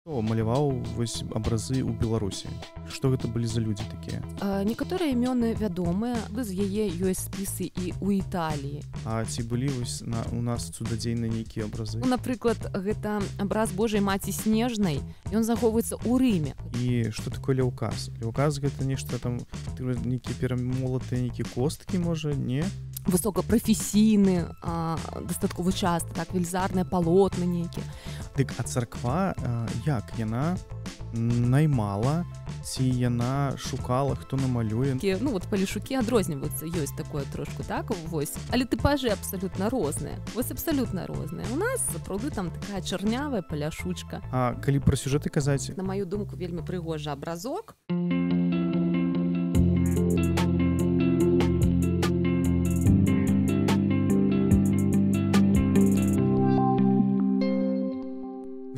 Хто маляваў вось абразы ў Беларусі? Што гэта былі за людзі такія? Некаторыя імёны вядомыя, з яе ёсць спісы і ў Італіі. А ці былі вось у нас цудадзейныя нейкія абразы? Напрыклад, гэта абраз Божай Маці Снежнай, ён захоўваецца ў Рыме. І што такое ляўказ? Ляўказ гэта нешта там, нейкія перамолатыя, нейкія косткі, можа, не? Высокапрафесійны, дастаткова часта, так, велізарныя палотны нейкія. Дык, а царква, як? Яна наймала, ці яна шукала, хто намалюе? Ну, вот палешукі адрозніваюцца, ёсць такое трошку, так, вось. Але тыпажы абсалютна розныя. Вось абсалютна розныя. У нас, сапраўды, там такая чарнявая паляшучка. А калі пра сюжэты казаць? На маю думку, вельмі прыгожы абразок.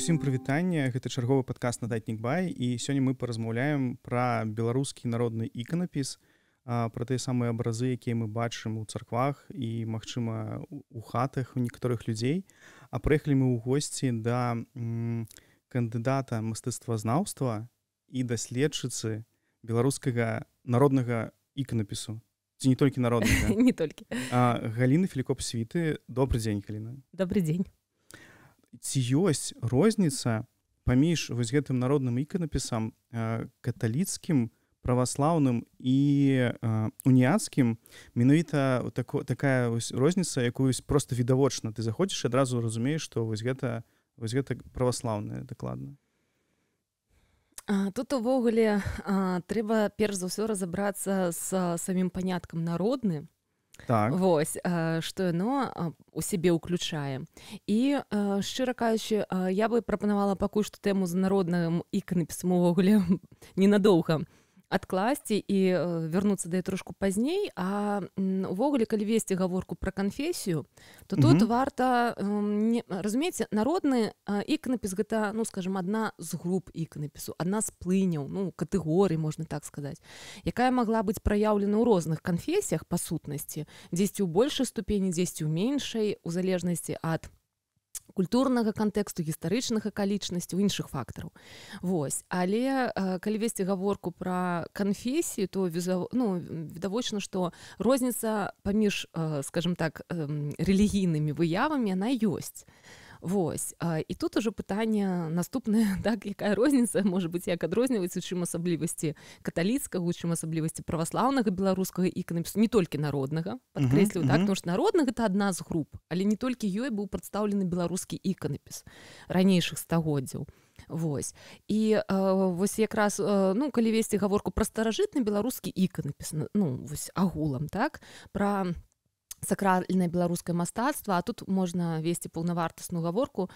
Усім прывітанне, гэта чарговы падкаст «Нататнік Бай», і сёння мы паразмаўляем пра беларускі народны іканапіс, пра тыя самыя абразы, якія мы бачым у царквах і, магчыма, у хатах у некаторых людзей. А прыехалі мы ў госці да кандыдата мастацтвазнаўства і даследчыцы беларускага народнага іканапісу. Ці не толькі народнага? Не толькі. Галіны Філікоп-Світы. Добры дзень, Галіна. Добры дзень. Ці ёсць розніца паміж вось гэтым народным іканапісам каталіцкім, праваслаўным і уніяцкім? Менавіта такая розніца, якую проста відавочна. Ты заходзіш і адразу разумееш, што вось гэта праваслаўнае дакладна. Тут увогуле трэба перш за ўсё разабрацца з самім паняткам народны. Так. Вось, што яно у сябе ўключае. І, шчыра кажучы, я бы прапанавала пакуль што тэму з народным іканапісам увогуле ненадоўга адкласці і вярнуцца да яе трошку пазней. А увогуле, калі весці гаворку пра канфесію, то тут варта разумееце, народны іканапіс гэта, ну, скажам, адна з груп іканапісу, адна з плыняў, ну, катэгорый, можна так сказаць, якая магла быць праяўлена ў розных канфесіях па сутнасці, дзесьці ў большай ступені, дзесьці ў меншай, у залежнасці ад культурнага кантэксту, гістарычных акалічнасцяў, іншых фактараў. Вось. Але калі весці гаворку пра канфесію, то відавочна, што розніца паміж, скажам так, рэлігійнымі выявамі, яна ёсць. Вось. І тут ужо пытанне наступнае, так, якая розніца можа быць, як адрозніваецца, у чым асаблівасці каталіцкага, у чым асаблівасці праваслаўнага беларускага іканапісу, не толькі народнага, падкрэсліваю, так, тому што народны гэта адна з груп, але не толькі ёй быў прадстаўлены беларускі іканапіс ранейшых стагоддзяў. Вось. І вось якраз, ну, калі весці гаворку пра старажытны беларускі іканапіс, ну, вось агулам, так, пра сакральнае беларускае мастацтва, а тут можна весці паўнавартасную гаворку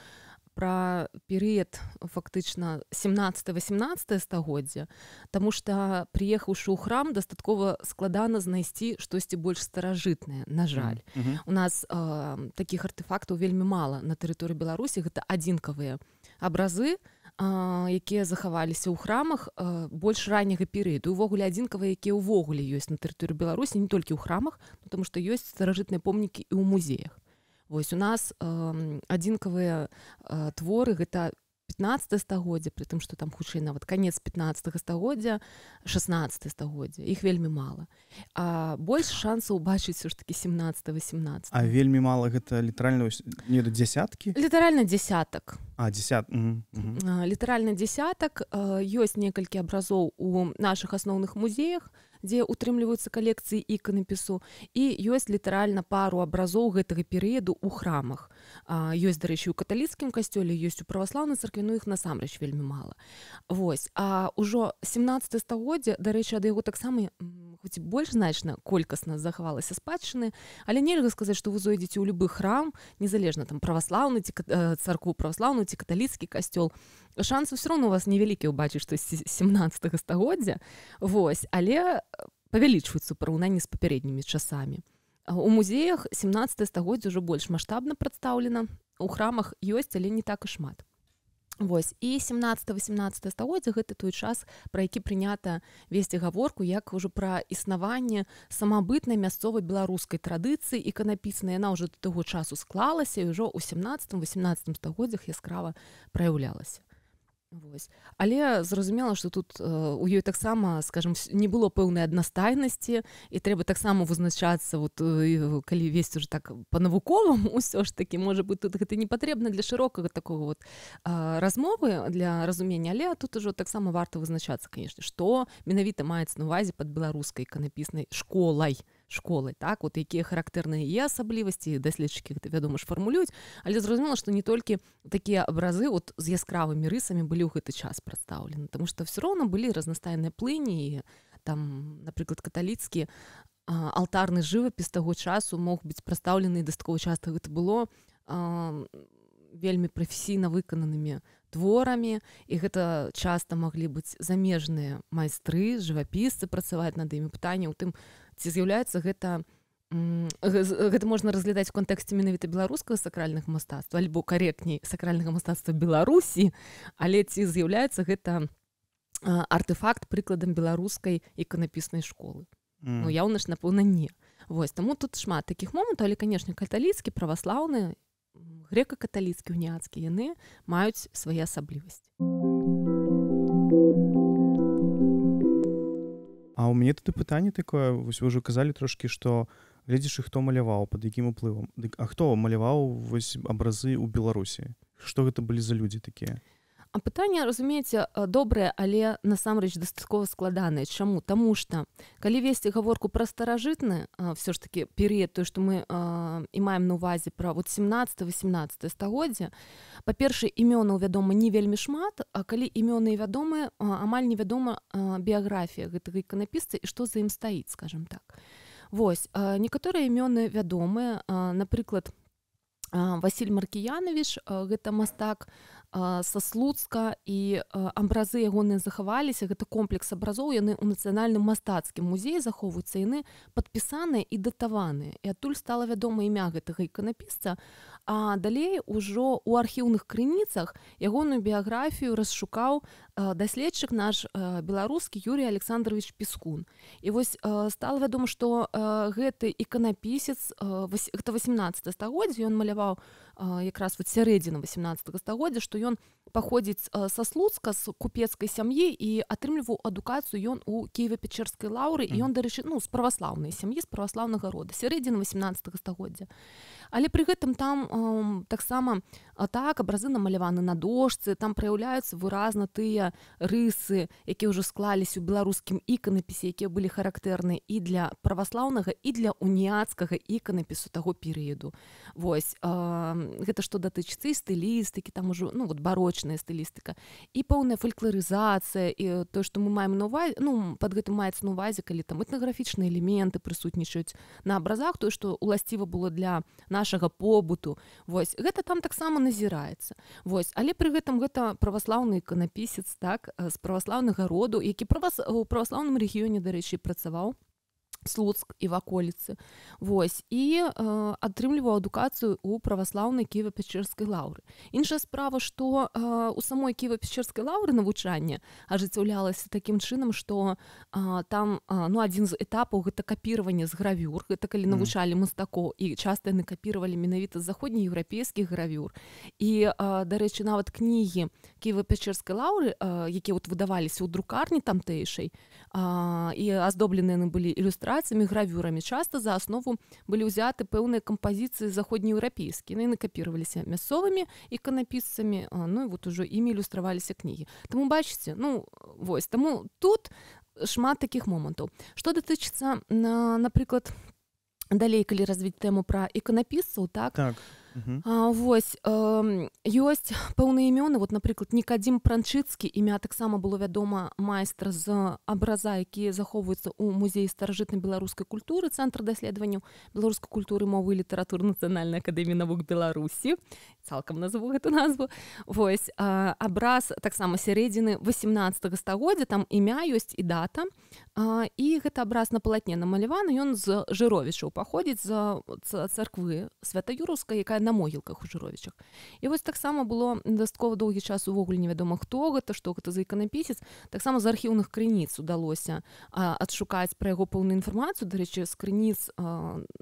пра перыяд фактычна 17-18 стагоддзя, таму што, прыехаўшы ў храм, дастаткова складана знайсці штосьці больш старажытнае, на жаль. У нас такіх артэфактаў вельмі мала на тэрыторыі Беларусі, гэта адзінкавыя абразы, якія захаваліся ў храмах больш ранняга перыяду. Увогуле адзінкавыя, якія ўвогуле ёсць на тэрыторыі Беларусі, не толькі ў храмах, тому што ёсць старажытныя помнікі і ў музеях. Вось у нас адзінкавыя творы, гэта 15 стагоддзя, пры тым, што там хутчэй нават канец 15 стагоддзя, 16 стагоддзя, іх вельмі мала. А больш шансаў убачыць ўсё ж такі 17-18. А вельмі мала гэта літаральна не дзясяткі? Літаральна дзясятак. Літаральна дзясятак. Ёсць некалькі абразоў у нашых асноўных музеях, дзе утрымліваюцца калекцыі іканапісу, і ёсць літаральна пару абразоў гэтага перыяду ў храмах. Ёсць, дарэчы, у каталіцкім касцёле, ёсць у праваслаўнай царкве, ну іх насамрэч вельмі мала. Вось. А ўжо 17 стагоддзя, дарэчы, ад яго таксама, хоць і больш значна колькасна захавалася спадчыны, але нельга сказаць, што вы зойдзеце ў любы храм, незалежна там праваслаўны ці царкву праваслаўную ці каталіцкі касцёл, шансы ўсё роўна у вас невялікія ўбачыць штосьці 17 стагоддзя. Вось. Але павялічваюцца ў параўнанні з папярэднімі часамі. У музеях 17 стагоддзя ўжо больш маштабна прадстаўлена, у храмах ёсць, але не так і шмат. Вось. І 17-18 стагоддзя гэта той час, пра які прынята весці гаворку, як ужо пра існаванне самабытнай мясцовай беларускай традыцыі іканапіснай. Яна ўжо да таго часу склалася і ўжо ў 17-18 стагоддзях яскрава праяўлялася. Вось. Але зразумела, што тут у ёй таксама, скажем, не было пэўнай аднастайнасці, і трэба таксама вызначацца, вот, калі весці ўжо так па-навуковаму, ўсё ж такі, можа быць, тут гэта не патрэбна для шырокага такога вот размовы, для разумення, але тут ужо таксама варта вызначацца, канешне, што менавіта маецца на ўвазе пад беларускай іканапіснай школай, так, вот якія характэрныя яе асаблівасці, даследчыкі гэта, вядома ж, фармулююць, але зразумела, што не толькі такія абразы вот з яскравымі рысамі былі ў гэты час прадстаўлены, таму што ўсё роўна былі разнастайныя плыні, і там, напрыклад, каталіцкі алтарны жывапіс таго часу мог быць прадстаўлены, дастаткова часта гэта было вельмі прафесійна выкананымі творамі, і гэта часта маглі быць замежныя майстры, жывапісцы працаваць над імі. Пытанне ў тым, ці з'яўляецца гэта можна разглядаць у кантэксце менавіта беларускага сакральнага мастацтва, альбо карэктней сакральнага мастацтва Беларусі, але ці з'яўляецца гэта артефакт прыкладам беларускай іканапіснай школы? Ну, яўна ж, напэўна, не. Вось, таму тут шмат такіх момантаў, але, канешне, каталіцкі, праваслаўны, грэка-каталіцкі, уніяцкі, яны маюць свае асаблівасці. А ў мяне тут пытанне такое, вось вы ўжо казалі трошкі, што гледзячы, хто маляваў, пад якім уплывам. А хто маляваў вось абразы ў Беларусі? Што гэта былі за людзі такія? А пытанне, разумееце, добрае, але насамрэч дастаткова складанае. Чаму? Таму што, калі весці гаворку пра старажытны, все ж такі перыяд, той, што мы і маем на ўвазе пра 17-18 стагоддзя, па-першае, імёнаў, вядома, не вельмі шмат, а калі імёны вядомыя, амаль невядома біяграфія гэтага іканапісца і што за ім стаіць, скажем так. Вось, некаторыя імёны вядомыя, напрыклад, Васіль Маркіянавіч, гэта мастак са Слуцка, і абразы ягоныя захаваліся, гэта комплекс абразоў, яны ў нацыянальным мастацкім музеі захоўваюцца, яны падпісаныя і датаваныя, і адтуль стала вядома імя гэтага іканапісца, а далей ужо ў архіўных крыніцах ягоную біяграфію расшукаў даследчык наш беларускі Юрій Александрович Пескун. І вось стала вядома, што гэты іканапісец, гэта 18 стагоддзя, ён маляваў якраз вот сярэдзіна 18 стагоддзя, што ён паходзіць са Слуцка, з купецкай сям'і, і атрымліваў адукацыю ён у Кіева-Печерскай лаўры, і ён, дарэчы, ну, з праваслаўнай сям'і, з праваслаўнага рода, сярэдзіна 18 стагоддзя. Але пры гэтым там таксама так абразы намаляваны на дошцы, там праяўляюцца выразна тыя рысы, якія ўжо склаліся ў беларускім іканапісе, якія былі характэрныя і для праваслаўнага, і для уніяцкага іканапісу таго перыяду. Вось, гэта што датычыцца і стылістыкі, там ужо, ну, вот барочная стылістыка, і пэўная фалькларызацыя, і тое, што мы маем на ўвазе, ну, пад гэтым маецца на ўвазе, калі там этнаграфічныя элементы прысутнічаюць на абразах, тое, што уласціва было для нашага побуту. Вось, гэта там таксама назіраецца. Вось, але пры гэтым гэта праваслаўны іканапісец, так, з праваслаўнага роду, які у праваслаўным рэгіёне, дарэчы, працаваў, Слуцк і ваколіцы. Вось, і атрымліваў адукацыю ў праваслаўнай Кіева-Печерскай лаўры. Іншая справа, што у самой Кіева-Печерскай лаўры навучанне ажыццяўлялася такім чынам, што там, ну, адзін з этапаў гэта капіраванне з гравюр, гэта калі навучалі мастакоў, і часта яны капіравалі менавіта з заходнееўрапейскіх гравюр. І, дарэчы, нават кнігі Кіева-Печерскай лаўры, якія вот выдаваліся ў друкарні тамтэйшай, і аздоблены яны былі ілюстрацыямі, гравюрамі, часта за аснову былі ўзяты пэўныя кампазіцыі заходнееўрапейскія, яны капіраваліся мясцовымі іканапісцамі, ну і вот ужо імі ілюстраваліся кнігі. Таму бачыце, ну, вось, таму тут шмат такіх момантаў. Што датычыцца, напрыклад, далей, калі развіць тэму пра іканапісцаў, так? Так. Вось, ёсць пэўныя імёны, вот, напрыклад, Нікадзім Пранчыцкі, імя таксама было вядома майстра з абраза, які захоўваецца ў музеі старажытнай беларускай культуры, цэнтр даследаванняў беларускай культуры, мовы і літаратуры Нацыянальнай акадэміі навук Беларусі, цалкам назову гэту назву. Вось, абраз таксама сярэдзіны 18 стагоддзя, там імя ёсць і дата, і гэта абраз на палатне намаляваны, ён з Жыровічаў паходзіць, з царквы Свята-Юраўскай, якая на могілках у Жыровічах. І вось таксама было дастаткова доўгі час увогуле невядома, хто гэта, што гэта за іканапісец. Таксама з архіўных крыніц удалося адшукаць пра яго пэўную інфармацыю. Дарэчы, з крыніц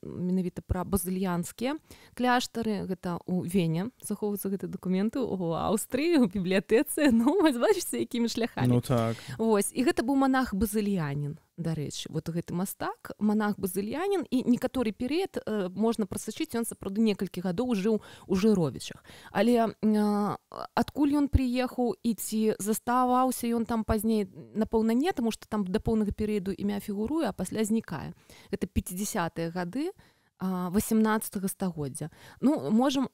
менавіта пра базыльянскія кляштары, гэта ў Вене захоўваюцца гэтыя дакументы, у Аўстрыі, у бібліятэцы. Ну, вось бачыце, якімі шляхамі. Ну так. Вось, і гэта быў манах-базыльянін. Дарэчы, вот гэты мастак, манах-базыльянін, і некаторы перыяд можна прасачыць, ён сапраўды некалькі гадоў жыў у Жыровічах. Але адкуль ён прыехаў і ці заставаўся ён там пазней, напэўна, не, таму што там да поўнага перыяду імя фігуруе, а пасля знікае. Гэта 50-е гады 18 стагоддзя. Ну, можам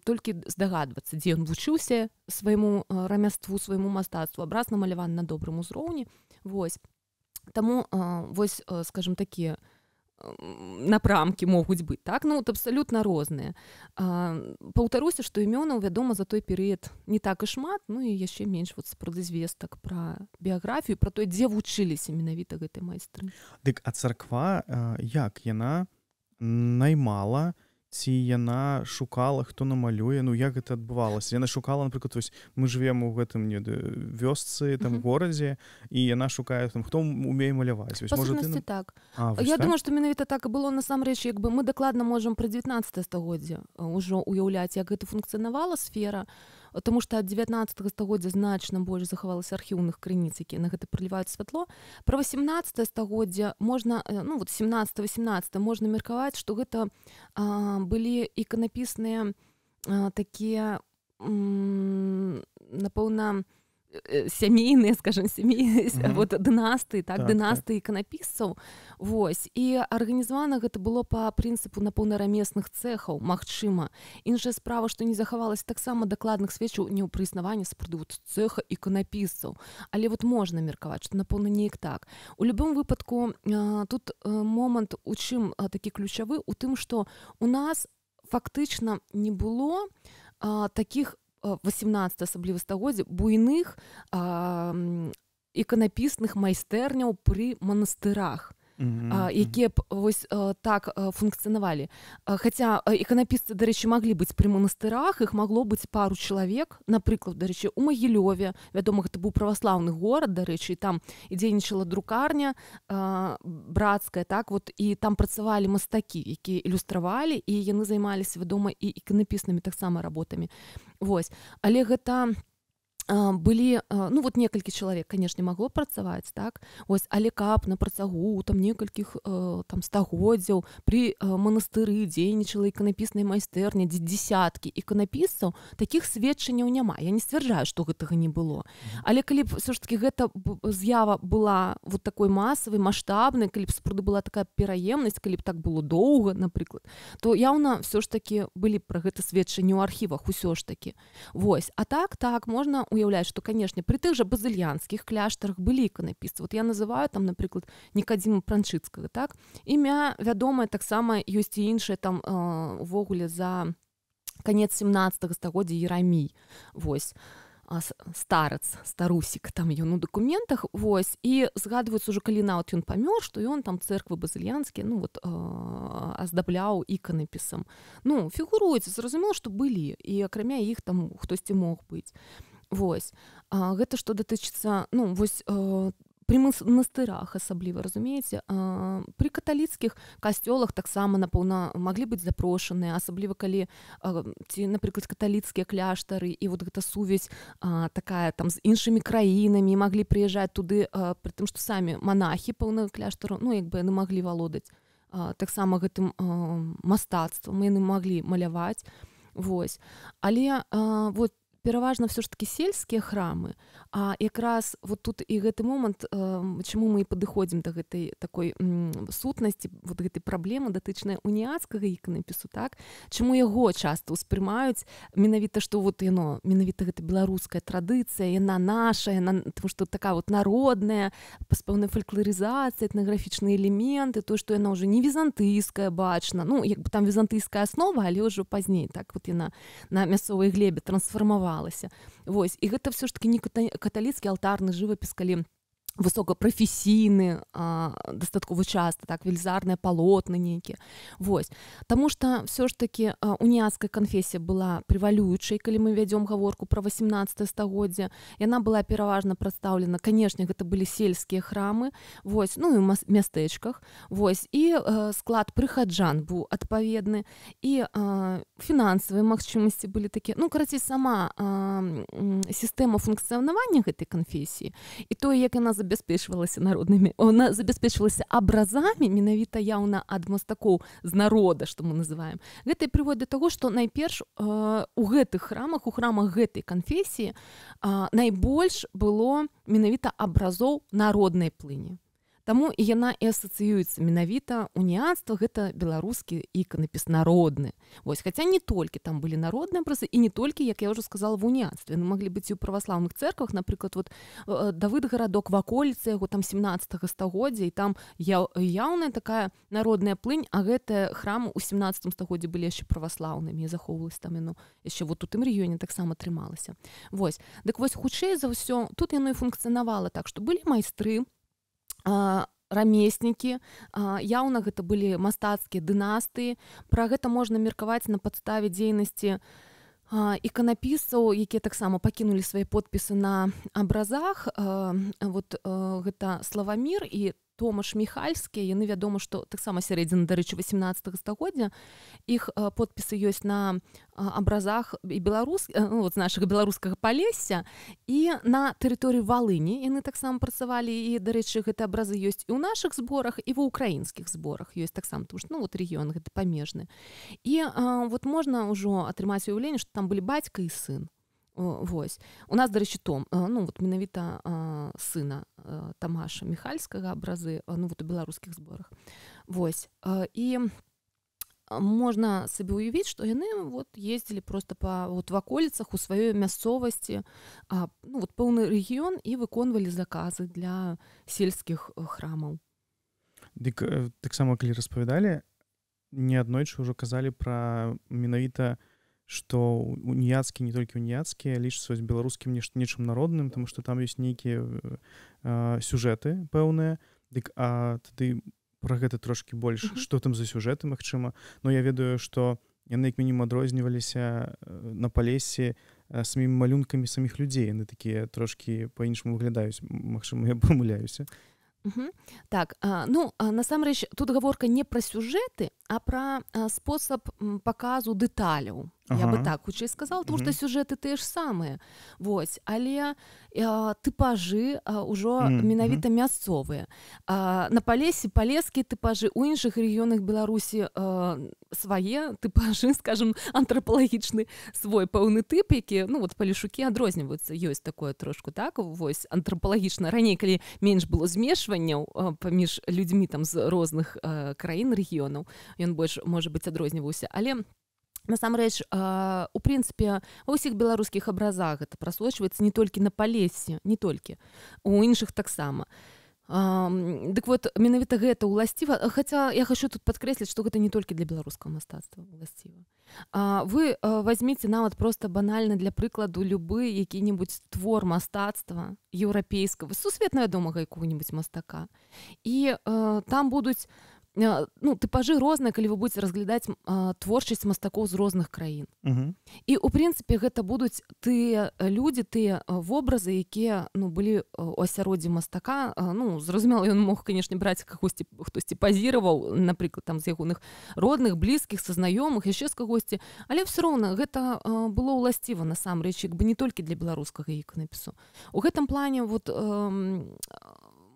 толькі здагадвацца, дзе ён вучыўся свайму рамяству, свайму мастацтву. Абраз намаляваны на добрым узроўні. Вось. Таму, вось, скажем, такія напрамкі могуць быць, так? Ну, абсалютна розныя. Паўтаруся, што імёнаў, вядома, за той перыяд не так і шмат, ну і яшчэ менш вот сапраўды звестак пра біяграфію, пра то, дзе вучыліся менавіта гэтай майстры. Дык, а царква, як яна наймала, ці яна шукала, хто намалюе, ну як гэта адбывалася? Яна шукала, напрыклад, вось мы жывем у гэтым вёсцы, там горадзе, і яна шукае там, хто умее маляваць. Па сутнасці так. Я думаю, што менавіта так і было насамрэч, як бы мы дакладна можам пра 19 стагоддзя ўжо уяўляць, як гэта функцыянавала сфера, тому што ад 19 стагоддзя значна больш захавалася архіўных крыніц, якія на гэта прыліваюць святло. Пра 18 стагоддзя можна, ну вот 17-18 можна меркаваць, што гэта былі іканапісныя такія, напэўна, сямейныя, скажем, вот дынастыі, так, дынастыі іканапісцаў. Вось. І арганізавана гэта было па прынцыпу, напэўна, рамесных цэхаў, магчыма. Іншая справа, што не захавалася таксама дакладных сведчанняў пра існаванне сапраўды вот цэха іканапісцаў. Але вот можна меркаваць, што, напэўна, неяк так. У любым выпадку тут момант у чым такі ключавы, у тым, што у нас фактычна не было такіх 18 асабліва стагоддзя буйных іканапісных майстэрняў пры манастырах, якія б вось так функцыянавалі. Хаця іканапісцы, дарэчы, маглі быць пры манастырах, іх магло быць пару чалавек, напрыклад, дарэчы, у Магілёве, вядома, гэта быў праваслаўны горад, дарэчы, і там і дзейнічала друкарня брацкая, так, вот, і там працавалі мастакі, якія ілюстравалі, і яны займаліся, вядома, і іканапіснымі таксама работамі. Вось. Але гэта былі, ну вот некалькі чалавек, канешне, магло працаваць, так, ось, але каб на працягу там некалькіх там стагоддзяў пры манастыры дзейнічала іканапісная майстэрня, дзесяткі іканапісцаў, такіх сведчанняў няма. Я не сцвярджаю, што гэтага не было. Але калі б все ж таки гэта з'ява была вот такой масавай, маштабнай, калі б сапраўды была такая пераемнасць, калі б так было доўга, напрыклад, то яўна все ж таки былі пра гэта сведчанні ў архівах, усё ж таки. Вось. А так, можна уяўляць, што, канешне, пры тых жа базыльянскіх кляштарах былі іканапісцы. Вот я называю там, напрыклад, Нікадзіма Пранчыцкага, так? Імя вядомае таксама ёсць і іншае там увогуле за канец 17 стагоддзя Ерамій. Вось. Старусік, там ён у дакументах, вось, і згадваюцца ўжо, калі нават ён памёр, што ён там цэрквы базыльянскія, ну вот, аздабляў іканапісам. Ну, фігуруецца, зразумела, што былі, і акрамя іх там хтосьці мог быць. Вось. Гэта што датычыцца, ну, вось, пры манастырах асабліва, разумееце, пры каталіцкіх касцёлах таксама, напэўна, маглі быць запрошаныя, асабліва калі ці, напрыклад, каталіцкія кляштары і вот гэта сувязь такая там з іншымі краінамі, маглі прыязджаць туды, пры тым, што самі манахі пэўнага кляштару, ну, як бы яны маглі валодаць таксама гэтым мастацтвам, яны маглі маляваць, вось. Але вот пераважна все ж таки сельскія храмы, а якраз вот тут і гэты момант, чаму мы і падыходзім да гэтай такой сутнасці, вот гэтай праблемы датычнай уніяцкага іканапісу, так? Чаму яго часта ўспрымаюць менавіта, што вот яно, менавіта гэта беларуская традыцыя, яна наша, тому што такая вот народная, з пэўнай фалькларызацыяй, этнаграфічныя элементы, то, што яна ўжо не візантыйская бачна, ну, як бы там візантыйская аснова, але ўжо пазней, так, вот яна на мясцовай глебе трансфармавала. Вось. І гэта все ж таки не каталіцкі алтарны жывапіс, калі высокапрафесійны дастаткова часта так велізарныя палотны нейкія вось таму што все ж таки уніяцкая канфесія была прэвалюючай калі мы вядзём гаворку пра 18 стагоддзя яна была пераважна прадстаўлена канешне гэта былі сельскія храмы вось ну і ў мястэчках вось і склад прыхаджан быў адпаведны і фінансавыя магчымасці былі такія ну карацей сама сістэма функцыянавання гэтай канфесіі і тое як яна забяспечвалася народнымі она забяспечвалася абразамі менавіта яўна ад мастакоў з народа што мы называем гэта прыводзіць да таго што найперш у гэтых храмах у храмах гэтай канфесіі найбольш было менавіта абразоў народнай плыні таму і яна і асацыюецца менавіта уніяцтва гэта беларускі іканапіс народны вось хаця не толькі там былі народныя абразы і не толькі як я ўжо сказала в уніяцтве ну маглі быць і ў праваслаўных цэрквах напрыклад вот Давыд гарадок ваколіцы яго там 17 стагоддзя і там яўная такая народная плынь а гэтыя храмы ў 17 стагоддзі былі яшчэ праваслаўнымі і захоўвалась там яно яшчэ вот у тым рэгіёне таксама трымалася вось дык вось хутчэй за ўсё тут яно і функцыянавала так што былі майстры рамеснікі яўна гэта былі мастацкія дынастыі пра гэта можна меркаваць на падставе дзейнасці іканапісцаў якія таксама пакінулі свае подпісы на абразах вот гэта Славамір і Томаш Міхальскі яны вядома што таксама сярэдзіна дарэчы 18 стагоддзя іх подпісы ёсць на абразах і вот з нашага беларускага палесся і на тэрыторыі Валыні яны таксама працавалі і дарэчы гэты абразы ёсць і ў нашых зборах і ва ўкраінскіх зборах ёсць таксама тому што ну вот рэгіён гэта памежны і вот можна ўжо атрымаць уяўленне што там былі бацька і сын вось у нас дарэчы ну вот менавіта сына Тамаша Міхальскага абразы ну вот у беларускіх зборах вось і можна сабе ўявіць што яны вот ездзілі просто па вот ваколіцах у сваёй мясцовасці ну вот пэўны рэгіён і выконвалі заказы для сельскіх храмаў дык таксама калі распавядалі неаднойчы ўжо казалі пра менавіта што уніяцкі не толькі уніяцкія лічацца беларускім нечым народным тому што там ёсць нейкія сюжэты пэўныя дык тады пра гэта трошкі больш што там за сюжэты магчыма но я ведаю што яны як мінімум адрозніваліся на палесе самімі малюнкамі саміх людзей яны такія трошкі па-іншаму выглядаюць магчыма я памыляюся так ну насамрэч тут гаворка не пра сюжэты а пра спосаб паказу дэталяў я бы так хутчэй сказала тому што сюжэты тыя ж самыя вось але тыпажы ўжо менавіта мясцовыя на палесе палескія тыпажы у іншых рэгіёнах Беларусі свае тыпажы скажем антрапалагічны свой пэўны тып які ну вот палешукі адрозніваюцца ёсць такое трошку так вось антрапалагічна раней калі менш было змешванняў паміж людзьмі там з розных краін рэгіёнаў ён больш можа быць адрозніваўся але насамрэч у прынцыпе ва ўсіх беларускіх абразах гэта прасочваецца не толькі на палесе не толькі у іншых таксама дык вот менавіта гэта ўласціва хаця я хочу тут падкрэсліць што гэта не толькі для беларускага мастацтва ўласціва вы возьміце нават просто банальна для прыкладу любы які-небудзь твор мастацтва еўрапейскага сусветна вядомага якога-небудзь мастака і там будуць ну, тыпажы розныя, калі вы будзеце разглядаць творчасць мастакоў з розных краін. І, у прынцыпе, гэта будуць тыя людзі, тыя вобразы, якія ну, былі ў асяроддзі мастака. Ну, зразумела, ён мог, канешне, браць кагосьці, хтосьці пазіраваў, напрыклад, там, з ягоных родных, блізкіх, са знаёмых, яшчэ з кагосьці. Але ўсё роўна гэта было ўласціва, насамрэч, як бы не толькі для беларускага іканапісу. У гэтым плане, вот,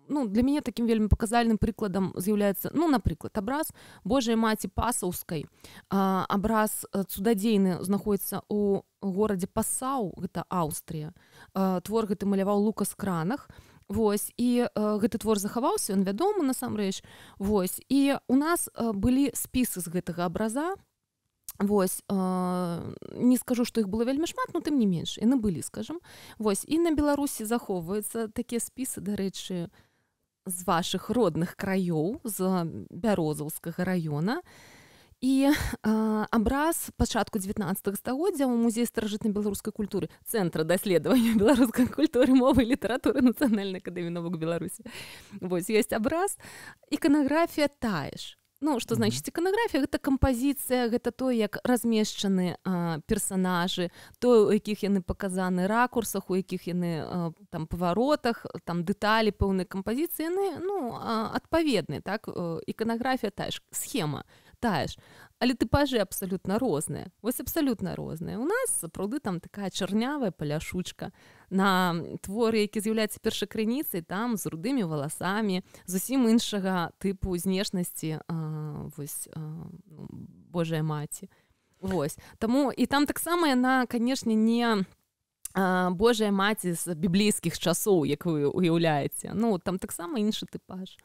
ну, для мяне такім вельмі паказальным прыкладам з'яўляецца, ну, напрыклад, абраз Божай маці Пасаўскай. Абраз цудадзейны знаходіцца ў горадзе Пасау, гэта Аўстрыя. Твор гэты маляваў Лукас Кранах. Вось, і гэты твор захаваўся, ён вядомы насамрэч. Вось, і у нас былі спісы з гэтага абраза. Вось, не скажу, што іх было вельмі шмат, но тым не менш, яны былі, скажам. Вось, і на Беларусі захоўваюцца такія спісы, дарэчы, з вашых родных краёў, з Бярозаўскага раёна. І абраз пачатку 19 стагоддзя ў музеі старажытнай беларускай культуры, цэнтра даследавання беларускай культуры, мовы і літаратуры Нацыянальнай акадэміі навук Беларусі. Вось ёсць абраз, іканаграфія тая ж. Ну, што значыць іканаграфія? Гэта кампазіцыя, гэта то, як размешчаны персанажы, то, у якіх яны паказаны ракурсах, у якіх яны там паваротах, там дэталі пэўнай кампазіцыі, яны, ну, адпаведныя, так? Іканаграфія тая ж, схема тая ж, але тыпажы абсалютна розныя. Вось абсалютна розныя. У нас, сапраўды, там такая чарнявая паляшучка на творы, які з'яўляецца першакрыніцай, там з рудымі валасамі, зусім іншага тыпу знешнасці, вось, Божая маці. Вось. Таму, і там таксама яна, канешне, не Божая маці з біблійскіх часоў, як вы уяўляеце. Ну, там таксама іншы тыпаж.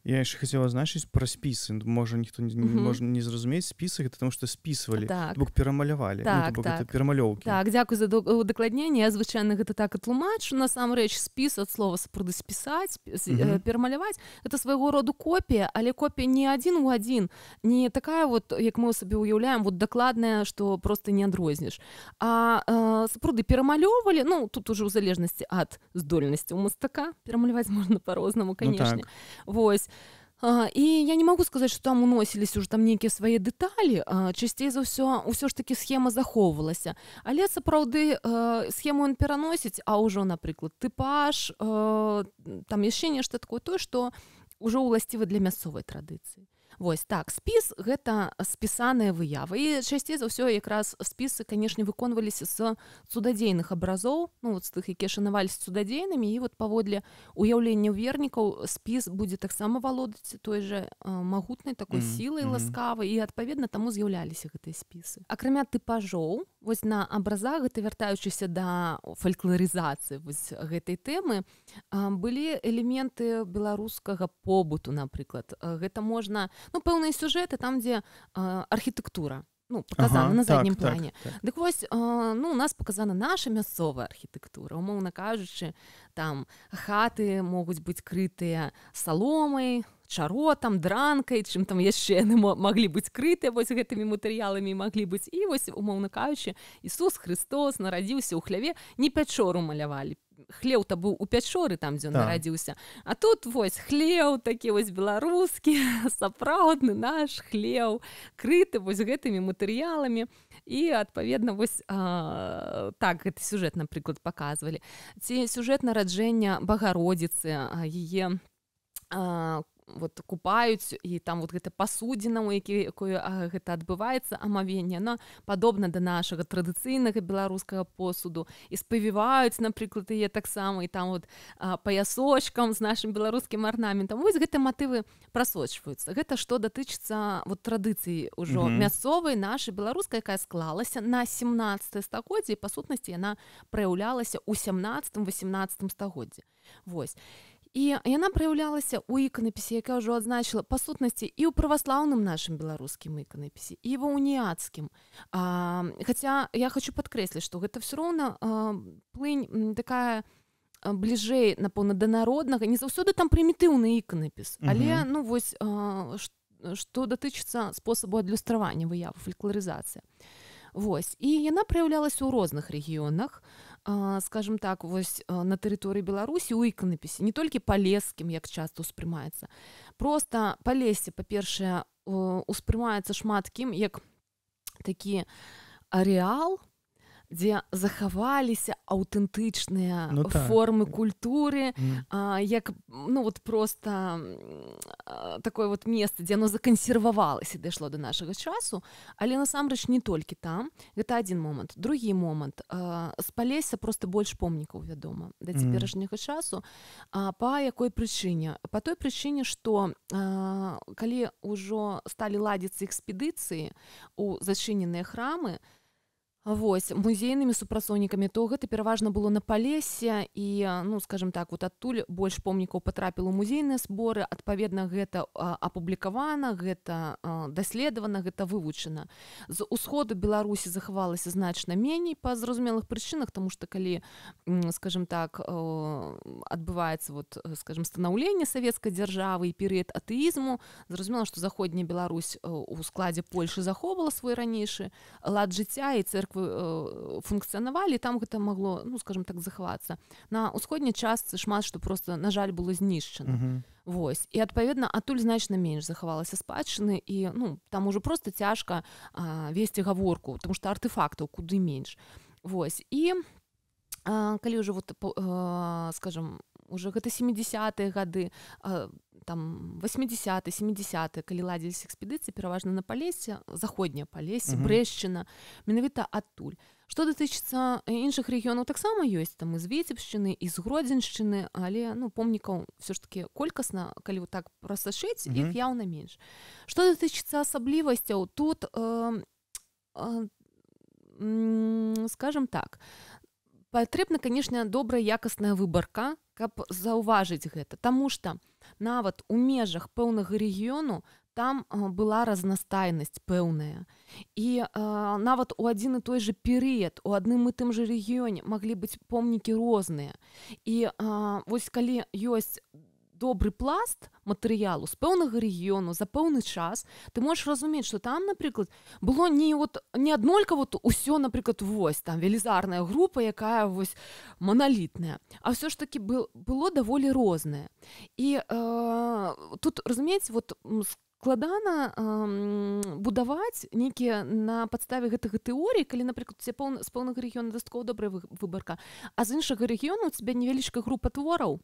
Я яшчэ хацела азначыць пра спісы. Можа, ніхто не можа не зразумець спісы, гэта таму што спісвалі, бок перамалявалі, гэта перамалёўкі. Так, дзякуй за удакладненне. Я звычайна гэта так і тлумачу. Насамрэч, спіс ад слова сапраўды спісаць, перамаляваць. Гэта свайго роду копія, але копія не адзін у адзін, не такая вот, як мы сабе ўяўляем, вот дакладная, што проста не адрозніш. А сапраўды перамалёвалі, ну, тут ужо ў залежнасці ад здольнасці ў мастака, перамаляваць можна па-рознаму, канешне. Вось. І я не магу сказаць, што там уносіліся ўжо там нейкія свае дэталі, часцей за ўсё ж такі схема захоўвалася. Але сапраўды схему ён пераносіць, а ўжо, напрыклад, тыпаж, там яшчэ нешта такое, тое, што ўжо ўласціва для мясцовай традыцыі. Вось так, спіс гэта спісаныя выявы. І часцей за ўсё якраз спісы, канешне, выконваліся з цудадзейных абразоў, ну, вот з тых, якія шанаваліся цудадзейнымі, і вот паводле уяўлення вернікаў спіс будзе таксама валодаць той жа магутнай такой сілай ласкавай, і адпаведна таму з'яўляліся гэтыя спісы. Акрамя тыпажоў, вось на абразах, гэта вяртаючыся да фалькларызацыі вось гэтай тэмы, былі элементы беларускага побыту, напрыклад. Гэта можна, ну, пэўныя сюжэты там, дзе архітэктура, ну, паказана на заднім плане. Дык вось, ну, у нас паказана наша мясцовая архітэктура. Умоўна кажучы, там хаты могуць быць крытыя саломай, чаротам, дранкай, чым там яшчэ яны маглі быць крытыя вось гэтымі матэрыяламі, маглі быць. І вось, умоўна кажучы, Ісус Хрыстос нарадзіўся ў хляве, не пячору малявалі. Хлеў-то быў у пячоры, там, дзе ён нарадзіўся. А тут вось хлеў такі вось беларускі, сапраўдны наш хлеў, крыты вось гэтымі матэрыяламі. І, адпаведна, вось так гэты сюжэт, напрыклад, паказвалі. Ці сюжэт нараджэння Багародзіцы, яе вот купаюць, і там вот гэта пасудзіна, у якой гэта адбываецца амавенне, она падобна да нашага традыцыйнага беларускага посуду, і спавіваюць, напрыклад, яе таксама, і там вот паясочкам з нашым беларускім арнаментам. Вось гэтыя матывы прасочваюцца. Гэта што датычыцца вот традыцыі ўжо мясцовай, нашай беларускай, якая склалася на 17 стагоддзе, і па сутнасці яна праяўлялася ў 17-18 стагоддзе. Вось. І яна праяўлялася ў іканапісе, якая ўжо адзначыла, па сутнасці, і ў праваслаўным нашым беларускім іканапісе, і ва уніяцкім. Хаця я хочу падкрэсліць, што гэта ўсё роўна плынь такая бліжэй, напэўна, да народнага, не заўсёды там прымітыўны іканапіс, але, ну, вось, што датычыцца спосабу адлюстравання выявы, фалькларызацыя. Вось. І яна праяўлялася ў розных рэгіёнах, скажем так, вось на тэрыторыі Беларусі ў іканапісе, не толькі палескім, як часта ўспрымаецца. Проста Палессе, па-першае, ўспрымаецца шмат кім, як такі арэал, дзе захаваліся аўтэнтычныя формы культуры, як, ну, вот просто такое вот месца, дзе оно закансервавалася, дайшло до нашага часу, але насамрэч не толькі там. Гэта адзін момант. Другі момант. З Палесся просто больш помнікаў вядома да цяперашняга часу. Па якой прычыне? Па той прычыне, што калі ўжо сталі ладзіцца экспедыцыі ў зачыненыя храмы, Вось музейнымі супрацоўнікамі, то гэта пераважна было на Палесе і, ну, скажем так, вот адтуль больш помнікаў потрапіла ў музейныя зборы, адпаведна гэта апублікавана, гэта даследавана, гэта вывучана. З усходу Беларусі захавалася значна меней па зразумелых прычынах, таму што калі, скажем так, адбываецца вот, скажем, станаўленне савецкай дзяржавы і перыяд атэізму, зразумела, што заходняя Беларусь у складзе Польшы захоўвала свой ранейшы лад жыцця і церквы функцыянавалі, там гэта магло, ну, скажем так, захавацца. На ўсходняй частцы шмат што просто, на жаль, было знішчана. Вось. І, адпаведна, адтуль значна менш захавалася спадчыны і, ну, там ужо просто цяжка весці гаворку, тому што артефактаў куды менш. Вось. І калі ўжо, вот, скажем, уже гэта 70-е гады, там 80-е, 70-е, калі ладзіліся экспедыцыі, пераважна на Палесе, заходняе Палесе, Брэшчына, менавіта адтуль. Што датычыцца іншых рэгіёнаў, таксама ёсць, там і з Віцебшчыны, і з Гродзеншчыны, але, ну, помнікаў все ж таки колькасна, калі вот так прасачыць, іх яўна менш. Што датычыцца асаблівасцяў, тут, скажем так, патрэбна, канешне, добрая якасная выбарка, каб заўважыць гэта, таму што нават у межах пэўнага рэгіёну там была разнастайнасць пэўная. І нават у адзін і той жа перыяд, у адным і тым жа рэгіёне маглі быць помнікі розныя. І вось калі ёсць добры пласт матэрыялу з пэўнага рэгіёну за пэўны час, ты можаш разумець, што там, напрыклад, было не аднолькава ўсё, напрыклад, вось там велізарная група, якая вось маналітная, а ўсё ж такі было даволі рознае. І тут, разумееце, вот складана будаваць нейкія на падставе гэтага тэорыі, калі, напрыклад, з пэўнага рэгіёна дастаткова добрая выбарка, а з іншага рэгіёну у цябе невялічкая група твораў,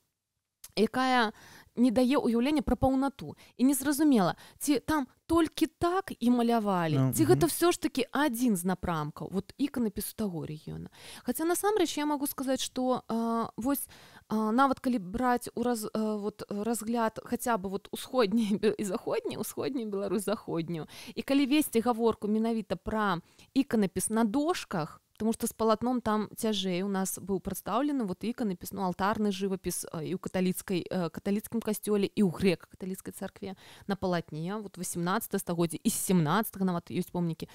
якая не дае ўяўлення пра паўнату. І незразумела, ці там толькі так і малявалі, ці гэта ўсё ж такі адзін з напрамкаў, вот іканапісу таго рэгіёна. Хаця насамрэч я магу сказаць, што вось нават калі браць разгляд хаця бы вот усходні і заходні, усходнюю Беларусь заходнюю, і калі весці гаворку менавіта пра іканапіс на дошках, потому што з палатном там цяжэй. У нас быў прадстаўлены вот іканапіс, ну, алтарны жывапіс і ў каталіцкім касцёле, і ў грэка-каталіцкай царкве на палатне, вот 18 стагоддзя і з 17-го нават ёсць помнікі.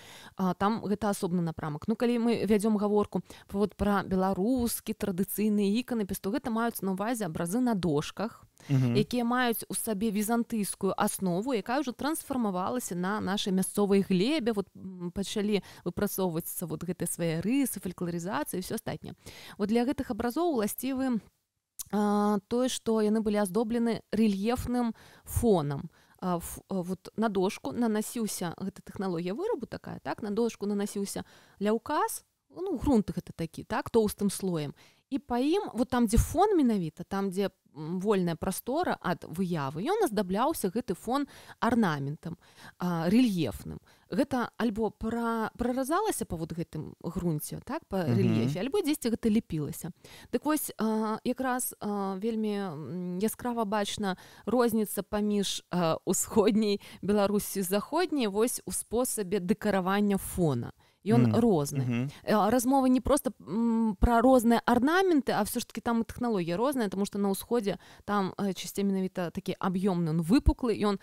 Там гэта асобны напрамак. Ну, калі мы вядзём гаворку вот пра беларускі традыцыйны іканапіс, то гэта маюць на ўвазе абразы на дошках, якія маюць у сабе візантыйскую аснову, якая ўжо трансфармавалася на нашай мясцовай глебе, вот пачалі выпрацоўвацца вот гэтыя свае рысы, фалькларызацыі і ўсё астатняе. Вот для гэтых абразоў уласцівы тое, што яны былі аздоблены рэльефным фонам. Вот на дошку нанасіўся, гэта тэхналогія вырабу такая, так, на дошку нанасіўся ляўказ, ну, грунт гэта такі, так, тоўстым слоем. І па ім, вот там, дзе фон менавіта, там, дзе вольная прастора ад выявы, ён аздабляўся гэты фон арнаментам рэльефным. Гэта альбо праразалася па вот гэтым грунце, так, па рэльефе, альбо дзесьці гэта лепілася. Дык вось якраз вельмі яскрава бачна розніца паміж усходняй Беларусі заходняй вось у спосабе дэкаравання фона. Ён розны. Размова не проста пра розныя арнаменты, а все ж таки там і тэхналогія розная, тому што на ўсходзе там часцей менавіта такі аб'ёмны, ён выпуклы, ён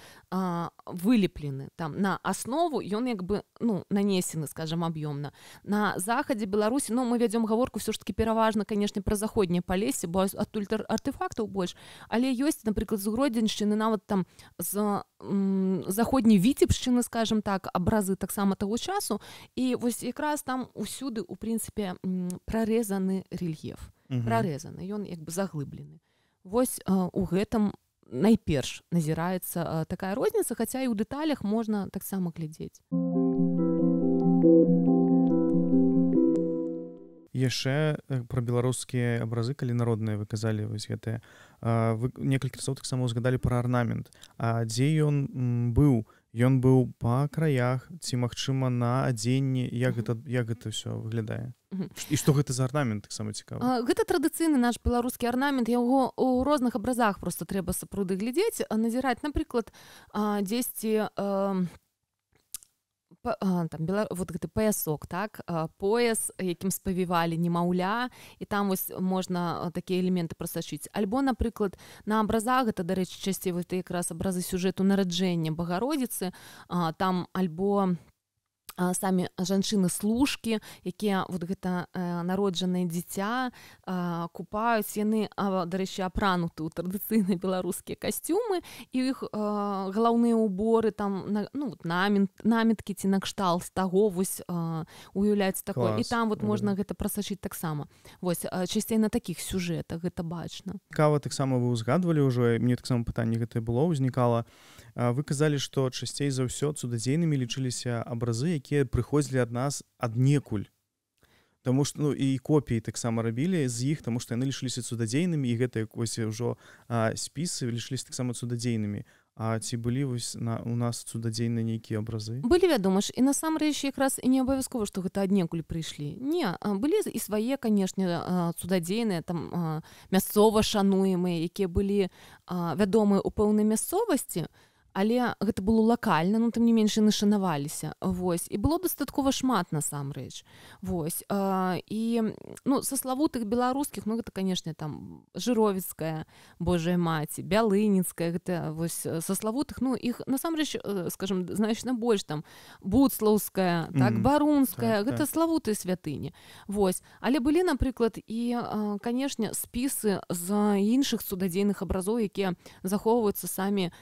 вылеплены там на аснову, ён як бы, ну, нанесены, скажем, аб'ёмна. На захадзе Беларусі, ну, мы вядзём гаворку все ж таки пераважна, канешне, пра заходняе Палесе, бо адтуль артефактаў больш, але ёсць, напрыклад, з Гродзеншчыны, нават там з заходняй Віцебшчыны, скажем так, абразы таксама таго часу, і вось якраз там усюды, у прынцыпе, прарэзаны рэльеф. Прарэзаны, ён як бы заглыблены. Вось у гэтым найперш назіраецца такая розніца, хаця і ў дэталях можна таксама глядзець. Яшчэ пра беларускія абразы, калі народныя вы казалі вось гэтыя, вы некалькі разоў таксама узгадалі пра арнамент. А дзе ён быў? Ён быў па краях, ці магчыма на адзенні, як гэта ўсё выглядае? І што гэта за арнамент, таксама цікава? Гэта традыцыйны наш беларускі арнамент, яго ў розных абразах проста трэба сапраўды глядзець, назіраць, напрыклад, дзесьці вот гэты паясок, так, пояс, якім спавівалі немаўля, і там вось можна такія элементы прасачыць. Альбо, напрыклад, на абразах, гэта, дарэчы, часцей вот якраз абразы сюжэту нараджэння Багародзіцы, там альбо самі жанчыны-служкі, якія вот гэта народжанае дзіця купаюць, яны, дарэчы, апрануты ў традыцыйныя беларускія касцюмы, і іх галаўныя ўборы, там, ну, наміткі ці накшталт таго, вось уяўляецца такое. І там вот можна гэта прасачыць таксама. Вось, часцей на такіх сюжэтах гэта бачна. Цікава, таксама вы ўзгадвалі ўжо, мне таксама пытанне гэтае было, ўзнікала. Вы казалі, што часцей за ўсё цудадзейнымі лічыліся абразы, якія прыходзілі ад нас аднекуль. Таму што, ну, і копіі таксама рабілі з іх, таму што яны лічыліся цудадзейнымі, і гэтыя вось ўжо спісы лічыліся таксама цудадзейнымі. А ці былі вось у нас цудадзейныя нейкія абразы? Былі, вядома ж, і насамрэч якраз і не абавязкова, што гэта аднекуль прыйшлі. Не, былі і свае, канешне, цудадзейныя, там мясцова шануемыя, якія былі вядомыя ў пэўнай мясцовасці, але гэта было лакальна, ну, тым не менш, яны шанаваліся. Вось. І было дастаткова шмат, насамрэч. Вось. І, ну, са славутых беларускіх, ну, гэта, канешне, там, Жыровіцкая, Божая маці, Бялыніцкая, гэта, вось, са славутых, ну, іх, насамрэч, скажам, значна больш, там, Буцлаўская, так, Барунская, гэта славутыя святыні. Вось. Але былі, напрыклад, і, канешне, спісы з іншых цудадзейных абразоў, якія захоўваюцца самі,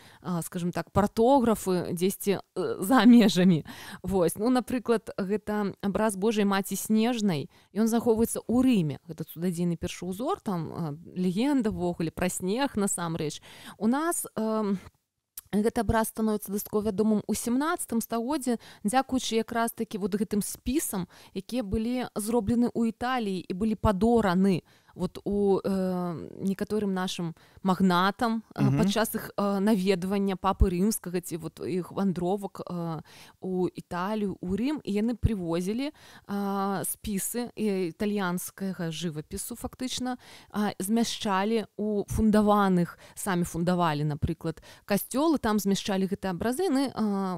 скажам так, партографы дзесьці за межамі. Вось. Ну, напрыклад, гэта абраз Божай маці Снежнай, ён захоўваецца ў Рыме. Гэта цудадзейны першаўзор, там легенда ввогуле пра снег, насамрэч. У нас гэты абраз становіцца дастаткова вядомым у 17 стагоддзі, дзякуючы якраз такі вот гэтым спісам, якія былі зроблены ў Італіі і былі падораны вот у некаторым нашым магнатам падчас іх наведвання папы рымскага ці вот іх вандровак у Італію, у Рым, і яны прывозілі спісы італьянскага жывапісу, фактычна, змяшчалі у фундаваных, самі фундавалі, напрыклад, касцёлы, там змяшчалі гэтыя абразы, яны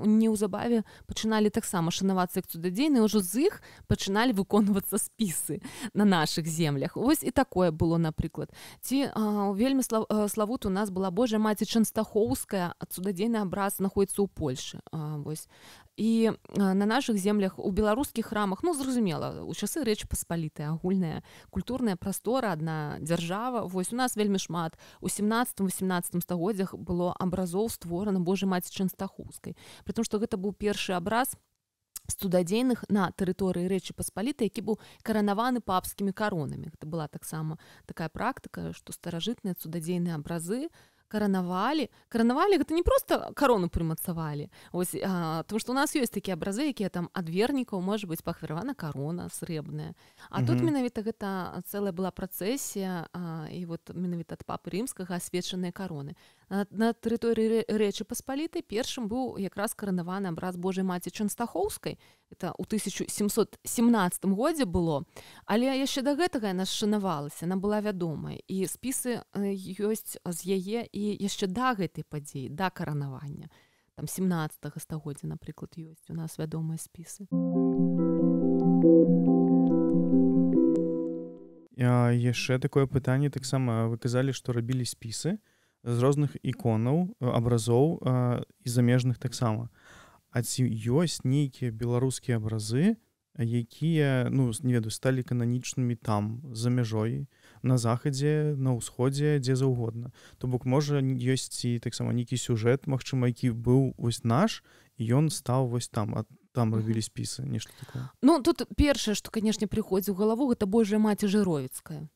неўзабаве пачыналі таксама шанавацца як цудадзейныя, ўжо з іх пачыналі выконвацца спісы на нашых землях. Вось і такое было, напрыклад. Ці вельмі славуты у нас была Божая маці Чэнстахоўская, цудадзейны абраз знаходзіцца ў Польшы. Вось. І на нашых землях, у беларускіх храмах, ну, зразумела, у часы Рэчы Паспалітай, агульная культурная прастора, адна дзяржава. Вось, у нас вельмі шмат. У 17-18 стагоддзях было абразоў створана Божай маці Чэнстахоўскай. Прытым, што гэта быў першы абраз цудадзейных на тэрыторыі Рэчы Паспалітай, які быў каранаваны папскімі каронамі. Гэта была таксама такая практыка, што старажытныя цудадзейныя абразы каранавалі. Каранавалі, гэта не проста карону прымацавалі. Ось, тому што у нас ёсць такія абразы, якія там ад вернікаў можа быць пахвяравана карона срэбная. А тут менавіта гэта цэлая была працэсія, і вот менавіта ад папы рымскага асвечаныя кароны. На тэрыторыі Рэчы Паспалітай першым быў якраз каранаваны абраз Божай маці Чэнстахоўскай. Это ў 1717 годзе было. Але яшчэ да гэтага яна шанавалася, яна была вядомая. І спісы ёсць з яе і яшчэ да гэтай падзеі, да каранавання. Там 17 стагоддзя, напрыклад, ёсць у нас вядомыя спісы. Яшчэ такое пытанне, таксама вы казалі, што рабілі спісы з розных іконаў, абразоў і замежных таксама. А ці ёсць нейкія беларускія абразы, якія, ну, не ведаю, сталі кананічнымі там, за мяжой, на захадзе, на ўсходзе, дзе заўгодна. То бок, можа, ёсць і таксама нейкі сюжэт, магчыма, які быў вось наш, і ён стаў вось там, а там рабілі спісы, нешта такое. Ну, тут першае, што, канешне, прыходзіць у галаву, гэта Божая маці Жыровіцкая.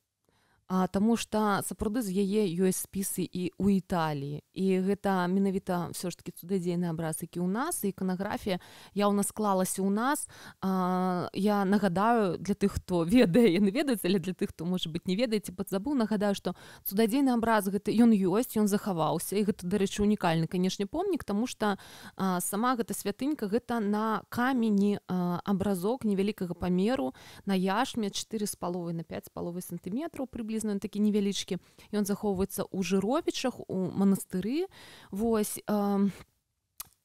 Таму што сапраўды з яе ёсць спісы і ў Італіі. І гэта менавіта ўсё ж такі цудадзейны абраз, які ў нас, і іканаграфія яўна склалася ў нас. Я нагадаю, для тых, хто ведае, яны ведаюць, але для тых, хто, можа быць, не ведае, ці падзабыў, нагадаю, што цудадзейны абраз, гэта ён ёсць, ён захаваўся, і гэта, дарэчы, унікальны, канешне, помнік, таму што сама гэта святынька, гэта на камені абразок невялікага памеру, на яшме 4,5 на 5,5 сантыметраў прыблізна, ён такі невялічкі, ён захоўваецца ў Жыровічах, у манастыры. Вось.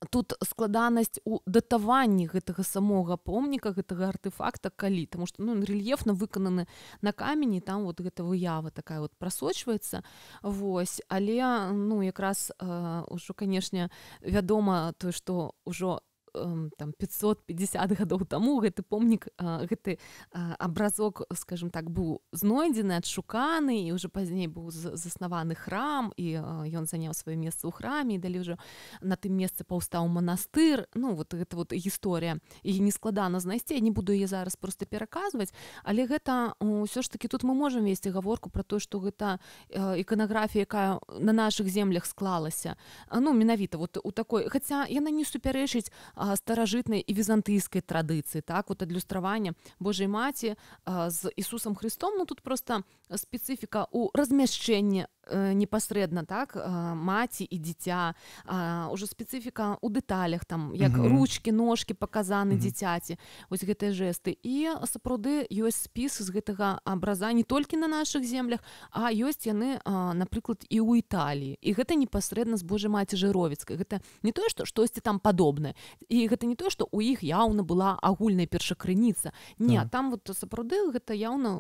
тут складанасць у датаванні гэтага самога помніка, гэтага артефакта калі, таму што ну, рэльефна выкананы на камені, там вот гэта выява такая вот прасочваецца. Вось, але ну якраз ужо, канешне, вядома тое, што ўжо там 550 гадоў таму гэты помнік, гэты абразок, скажем так, быў знойдзены, адшуканы, і ўжо пазней быў заснаваны храм, і ён заняў сваё месца ў храме, і далей ўжо на тым месцы паўстаў манастыр. Ну вот гэта вот гісторыя, і не складана знайсці, я не буду яе зараз проста пераказваць, але гэта ўсё ж такі тут мы можам весці гаворку пра тое, што гэта іканаграфія, якая на нашых землях склалася, ну менавіта вот у такой, хаця яна не супярэчыць старажытнай і візантыйскай традыцыі, так, вот адлюстравання Божай Маці з Ісусам Христом, ну тут просто спецыфіка ў размяшчэнні непасрэдна, так, маці і дзіця, ўжо спецыфіка ў дэталях, там, як ручкі, ножкі паказаны дзіцяці, вось гэтыя жэсты. І сапраўды ёсць спіс з гэтага абраза не толькі на нашых землях, а ёсць яны, напрыклад, і ў Італіі. І гэта непасрэдна з Божай Маці Жыровіцкай. Гэта не тое, што штосьці там падобнае. І гэта не тое, што ў іх яўна была агульная першакрыніца. Не, там вот сапраўды гэта яўна,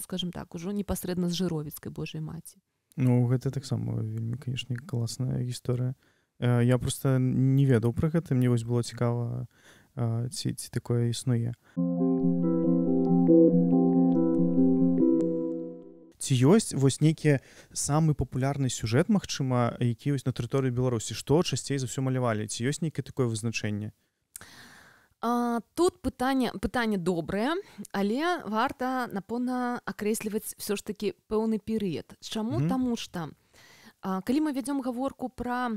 скажем так, ужо непасрэдна з Жыровіцкай Божай Маці. Ну, гэта таксама вельмі, канешне, класная гісторыя. Я проста не ведаў пра гэта, мне вось было цікава, ці такое існуе. Ці ёсць вось нейкі самы папулярны сюжэт, магчыма, які ёсць на тэрыторыі Беларусі? Што часцей за ўсё малявалі? Ці ёсць нейкае такое вызначэнне? Тут пытанне добрае, але варта, напэўна, акрэсліваць все ж такі пэўны перыяд. Чаму? Таму што, калі мы вядзём гаворку пра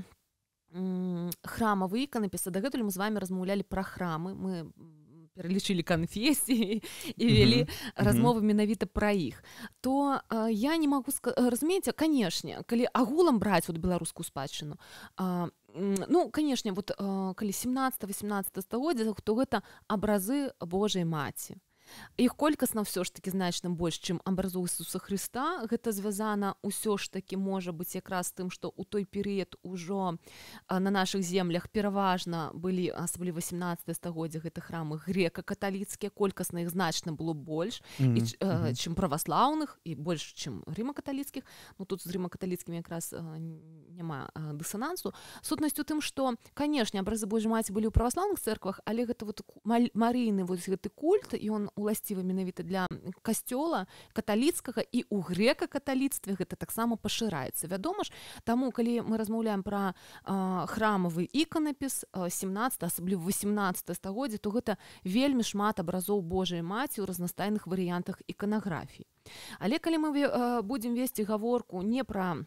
храмавы іканапісы, дагэтуль мы з вамі размаўлялі пра храмы, мы пералічылі канфесіі і вялі размовы менавіта пра іх, то я не магу разумееце, канешне, калі агулам браць вот беларускую спадчыну, ну, канешне, вот калі 17-18 стагоддзя, то гэта абразы Божай Маці. Іх колькасна ўсё ж такі значна больш, чым абразоў Ісуса Хрыста. Гэта звязана ўсё ж такі можа быць якраз тым, што ў той перыяд ужо на нашых землях пераважна былі, асабліва 18 стагоддзя, гэта храмы грэка-каталіцкія, колькасна іх значна было больш, чым праваслаўных, і больш, чым рыма-каталіцкіх. Ну, тут з рыма-каталіцкімі якраз няма дысанансу. Сутнасць у тым, што, канешне, абразы Божай Маці былі ў праваслаўных цэрквах, але гэта вот марыйны вось гэты культ, і ён уласцівы менавіта для касцёла каталіцкага, і ў грэка-каталіцтве гэта таксама пашыраецца. Вядома ж, таму, калі мы размаўляем пра храмавы іканапіс 17, асабліва 18 стагоддзя, то гэта вельмі шмат абразоў Божай Маці ў разнастайных варыянтах іканаграфіі. Але калі мы будзем весці гаворку не пра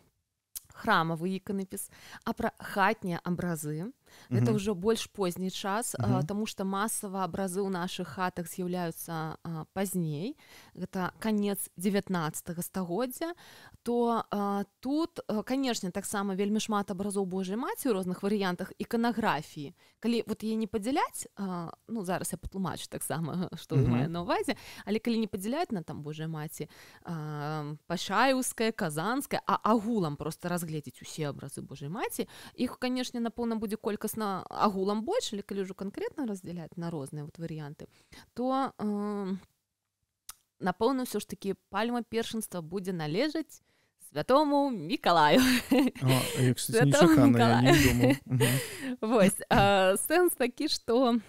храмавы іканапіс, а пра хатнія абразы, гэта ўжо больш позні час, таму што масава абразы ў нашых хатах з'яўляюцца пазней, гэта канец 19 стагоддзя, то тут, канешне, таксама вельмі шмат абразоў Божай Маці ў розных варыянтах іканаграфіі. Калі вот яе не падзяляць, ну зараз я патлумачу таксама, што маю на ўвазе, але калі не падзяляць на там Божай Маці пашаеўская, казанская, а агулам проста разгледзець усе абразы Божай Маці, іх, канешне, напэўна, будзе колькасна агулам больш, але калі ўжо канкрэтна раздзяляць на розныя вот варыянты, то напэўна, ўсё ж такі пальма першынства будзе належаць Святому Мікалаю. Я, кстати, нечакана, я не думаў. Вось, сэнс такі, што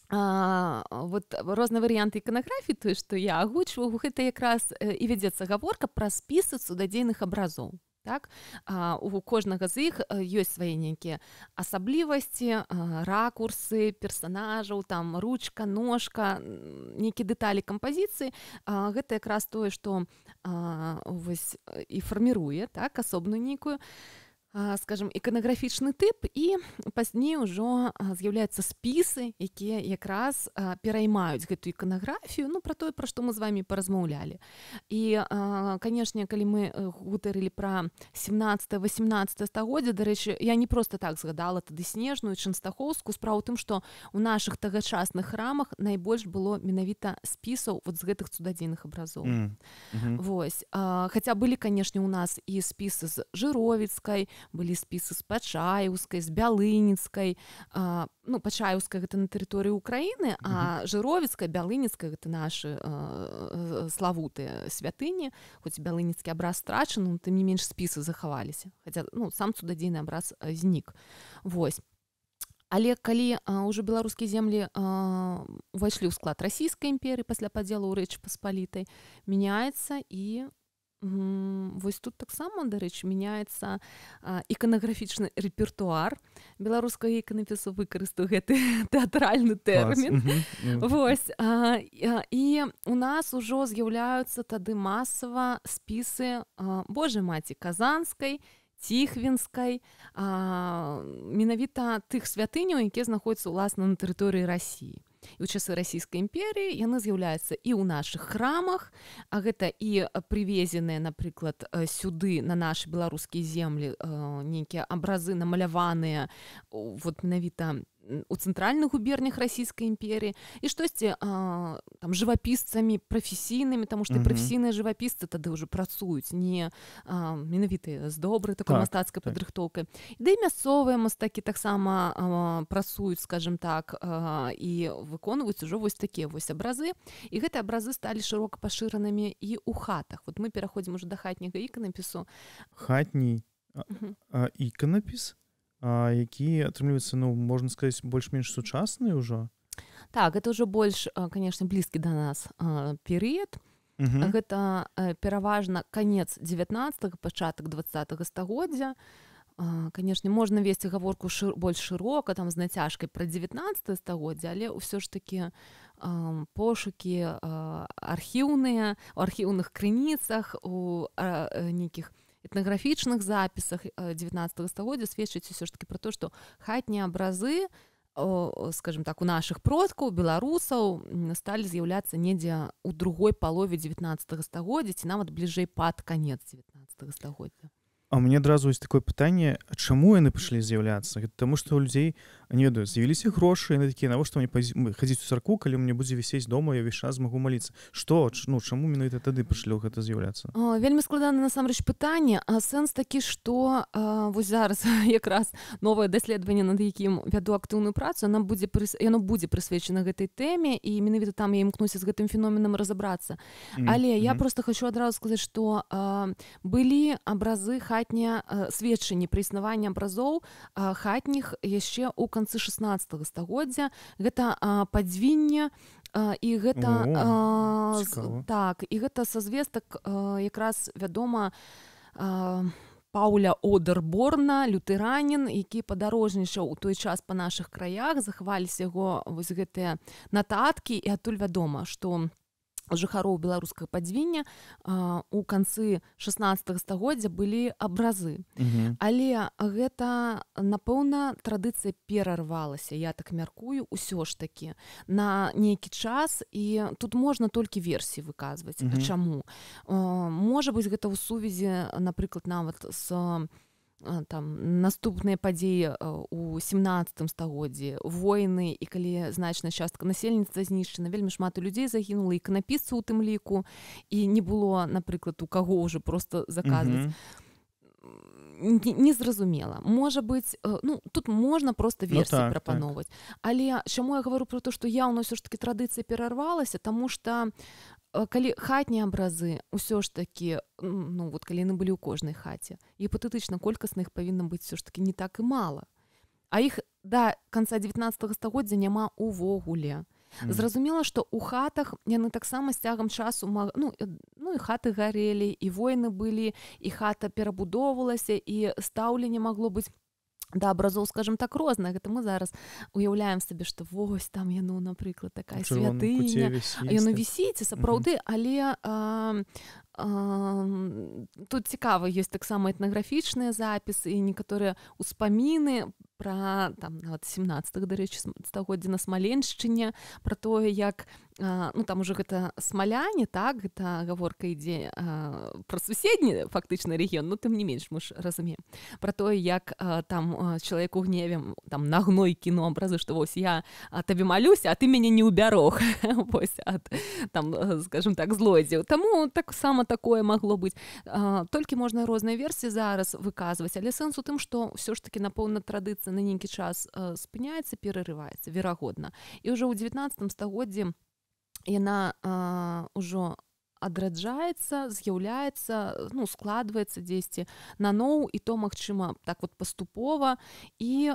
вот розныя варыянты іканаграфіі, тое, што я агучваю, гэта якраз і вядзецца гаворка пра спісы цудадзейных абразоў. Так? У кожнага з іх ёсць свае нейкія асаблівасці, ракурсы персанажаў, там ручка, ножка, нейкія дэталі кампазіцыі. Гэта якраз тое, што вось і фарміруе, так, асобную нейкую, скажем, іканаграфічны тып, і пазней ужо з'яўляюцца спісы, якія якраз пераймаюць гэту іканаграфію, ну, пра тое, пра што мы з вамі паразмаўлялі. І, канешне, калі мы гутарылі пра 17-18 стагоддзя, дарэчы, я не проста так згадала тады Снежную, Чэнстахоўскую. Справа ў тым, што ў нашых тагачасных храмах найбольш было менавіта спісаў вот з гэтых цудадзейных абразоў. Вось. Хаця былі, канешне, у нас і спісы з Жыровіцкай, былі спісы з Пачаеўскай, з Бялыніцкай. Ну, Пачаеўская гэта на тэрыторыі Украіны, а Жыровіцкая, Бялыніцкая гэта нашы славутыя святыні, хоць бялыніцкі абраз страчаны, тым не менш спісы захаваліся. Хаця, ну, сам цудадзейны абраз знік. Вось. Але калі ўжо беларускія землі увайшлі ў склад расійскай імперыі пасля падзелу ў Рэчы Паспалітай, мяняецца і вось тут таксама, дарэчы, мяняецца іканаграфічны рэпертуар беларускага іканапісу, выкарыстаю гэты тэатральны тэрмін. Вось. І у нас ужо з'яўляюцца тады масава спісы Божай маці Казанскай, Ціхвінскай, менавіта тых святыняў, якія знаходзяцца ўласна на тэрыторыі Расіі. І ў часы расійскай імперыі яны з'яўляюцца і ў нашых храмах, а гэта і прывезеныя, напрыклад, сюды на нашы беларускія землі нейкія абразы намаляваныя вот менавіта у цэнтральных губернях расійскай імперіі, і штосьці там жывапісцамі прафесійнымі, таму што прафесійныя жывапісцы тады ўжо працуюць не менавіта з добрай такой мастацкай падрыхтоўкай. Да і мясцовыя мастакі таксама працуюць, скажем так, і выконваюць ужо вось такія вось абразы, і гэтыя абразы сталі шырока пашыранымі і ў хатах. Вот мы пераходзім ужо да хатняга іканапісу. Хатні іканапіс, які атрымліваецца, ну, можна сказаць, больш-менш сучасны ўжо? Так, гэта ўжо больш, конечно, блізкі да нас перыяд. Гэта пераважна канец 19-го, пачатак 20-го стагоддзя. Конечно, можна весці гаворку больш шырока, там з нацяжкай пра 19-е стагоддзя, але ўсё ж такі пошукі архіўныя, у архіўных крыніцах, у нейкіх этнаграфічных запісах 19-го стагоддзя сведчыць усё ж такі пра то, што хатнія абразы, скажем так, у нашых продкаў, беларусаў сталі з'яўляцца недзе ў другой палове 19-го стагоддзя ці нават бліжэй пад канец 19-го стагоддзя. А мне адразу ёсць такое пытанне, чаму яны пачалі з'яўляцца? Гэта таму, што ў людзей, не ведаю, з'явіліся грошы, яны такія, навошта мне хадзіць у царкву, калі мне будзе вісець дома, я ўвесь час змагу маліцца. Што? Ну, чаму менавіта тады пачалі гэта з'яўляцца? Вельмі складана насамрэч пытанне, а сэнс такі, што вось зараз якраз новае даследаванне, над якім вяду актыўную працу, яно будзе прысвечана гэтай тэме, і менавіта там я імкнуся з гэтым феноменам разабрацца. Але я проста хочу адразу сказаць, што былі абразы сведчанні пра існаванне абразоў хатніх яшчэ ў канцы 16-го стагоддзя. Гэта падзвінне, і гэта так, і гэта са звестак якраз вядома Паўля Одерборна, лютэранін, які падарожнічаў у той час па нашых краях, захаваліся яго вось гэтыя нататкі, і адтуль вядома, што жыхароў беларускага падзвіння у канцы 16-го стагоддзя былі абразы. Але гэта, напэўна, традыцыя перарвалася, я так мяркую, усё ж такі на нейкі час, і тут можна толькі версіі выказваць. Чаму? Можа быць, гэта ў сувязі, напрыклад, нават з там наступныя падзеі у 17 стагоддзі, войны, і калі значная частка насельніцтва знішчана, вельмі шмат людзей загінула, іканапісцаў у тым ліку, і не было, напрыклад, у каго ўжо проста заказваць. Незразумела. Можа быць, ну, тут можна проста версіі прапановваць. Але чаму я гавару пра то, што яўна ўсё ж такі традыцыя перарвалася, таму што калі хатнія абразы ўсё ж такі, ну, вот калі яны былі ў кожнай хаце, гіпатэтычна колькасна іх павінна быць ўсё ж такі не так і мала. А іх да канца 19-го стагоддзя няма увогуле. Зразумела, што ў хатах яны таксама з цягам часу, ну і хаты гарэлі, і войны былі, і хата перабудоўвалася, і стаўленне магло быць да абразоў, скажем так, рознае. Гэта мы зараз уяўляем сабе, што вось там яно, напрыклад, такая святыня, яно вісіць, сапраўды, але тут цікава, ёсць таксама этнаграфічныя запісы і некаторыя ўспаміны пра там нават 17-х, дарэчы, стагоддзя на Смаленшчыне, пра тое, як ну там уже гэта смаляне, так, гэта гаворка ідзе пра суседні фактычна рэгіён, ну тым не менш мы ж разумеем пра тое, як там чалавек у гневе там на гной кіно абразы, што вось я табе малюся, а ты мяне не ўбярог вось ад там, скажем так, злодзеў. Таму таксама таксама такое магло быць. Толькі можна розныя версіі зараз выказваць, але сэнс у тым, што ўсё ж такі напэўна традыцыя на нейкі час спыняецца, перарываецца, верагодна. І ўжо ў 19 стагоддзі яна ўжо адраджаецца, з'яўляецца, ну, складваецца дзесьці наноў, і то, магчыма, так вот паступова, і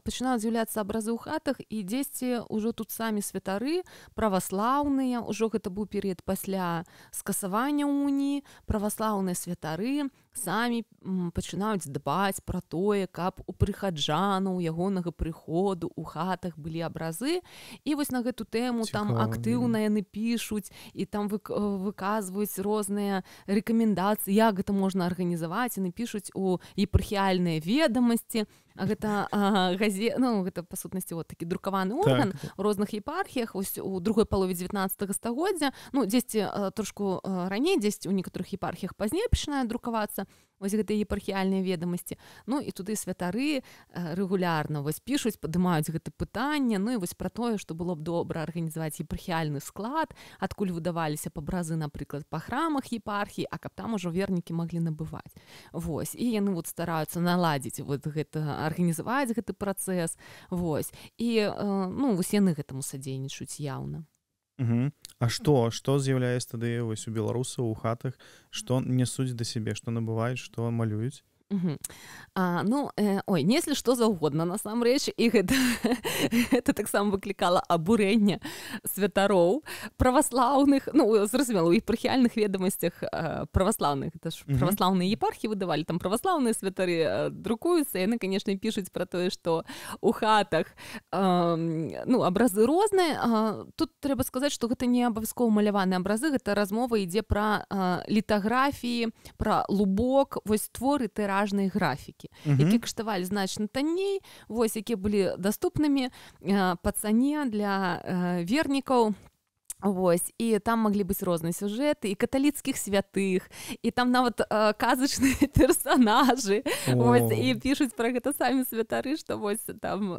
пачынаюць з'яўляцца абразы ў хатах, і дзесьці ўжо тут самі святары праваслаўныя, ўжо гэта быў перыяд пасля скасавання уніі, праваслаўныя святары самі пачынаюць дбаць пра тое, каб у прыхаджанаў ягонага прыходу ў хатах былі абразы, і вось на гэту тэму там актыўна яны пішуць, і там выказваюць розныя рэкамендацыі, як гэта можна арганізаваць, яны пішуць у епархіяльныя ведамасці, гэта ну, гэта па сутнасці вот такі друкаваны орган у розных епархіях, вось у другой палове 19 стагоддзя, ну, дзесьці трошку раней, дзесьці у некаторых епархіях пазней пачынае друкавацца вось гэтыя епархіяльныя ведамасці. Ну, і туды святары рэгулярна вось пішуць, падымаюць гэта пытанне, ну, і вось пра тое, што было б добра арганізаваць епархіяльны склад, адкуль выдаваліся абразы, напрыклад, па храмах епархіі, а каб там ужо вернікі маглі набываць. Вось, і яны вот стараюцца наладзіць вот гэта, арганізаваць гэты працэс, вось. І, ну, вось яны гэтаму садзейнічаюць яўна. А што з'яўляецца тады вось у беларусаў у хатах, што несуць да сябе, што набываюць, што малююць? Ну, неслі што заўгодна, насамрэч, і гэта таксама выклікала абурэнне святароў праваслаўных, ну, зразумела, у епархіяльных ведамасцях праваслаўных, гэта ж праваслаўныя епархіі выдавалі, там праваслаўныя святары друкуюцца, яны, канешне, пішуць пра тое, што у хатах, ну, абразы розныя. Тут трэба сказаць, што гэта не абавязкова маляваныя абразы, гэта размова ідзе пра літаграфіі, пра лубок, вось творы тыражныя графікі, якія каштавалі значна танней, вось, якія былі даступнымі па цане для вернікаў. Вось, і там маглі быць розныя сюжэты, і каталіцкіх святых, і там нават казачныя персанажы, вось, і пішуць пра гэта самі святары, што вось там,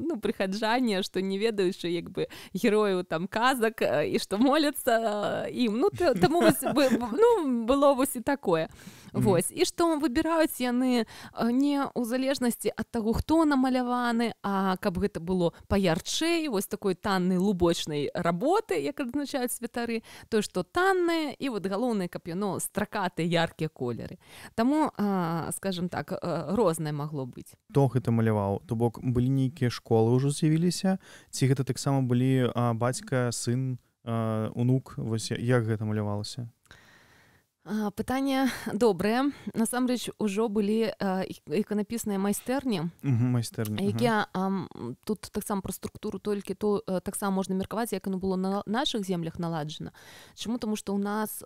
ну, прыхаджане, што не ведаючы, як бы, герояў там казак, і што моляцца ім, ну, таму вось, ну, было вось і такое. Вось, і што выбіраюць яны не ў залежнасці ад таго, хто намаляваны, а каб гэта было паярчэй, вось такой таннай лубочнай работы, як адзначаюць святары, тое, што таннае, і вот галоўнае, каб яно стракатыя, яркія колеры. Таму, скажем так, рознае магло быць. Хто гэта маляваў? То бок, былі нейкія школы ўжо з'явіліся? Ці гэта таксама былі бацька, сын, унук? Вось як гэта малявалася? Пытанне добрае. Насамрэч, ужо былі іканапісныя майстэрні, якія тут таксама пра структуру толькі то таксама можна меркаваць, як яно было на нашых землях наладжана. Чаму? Таму што ў нас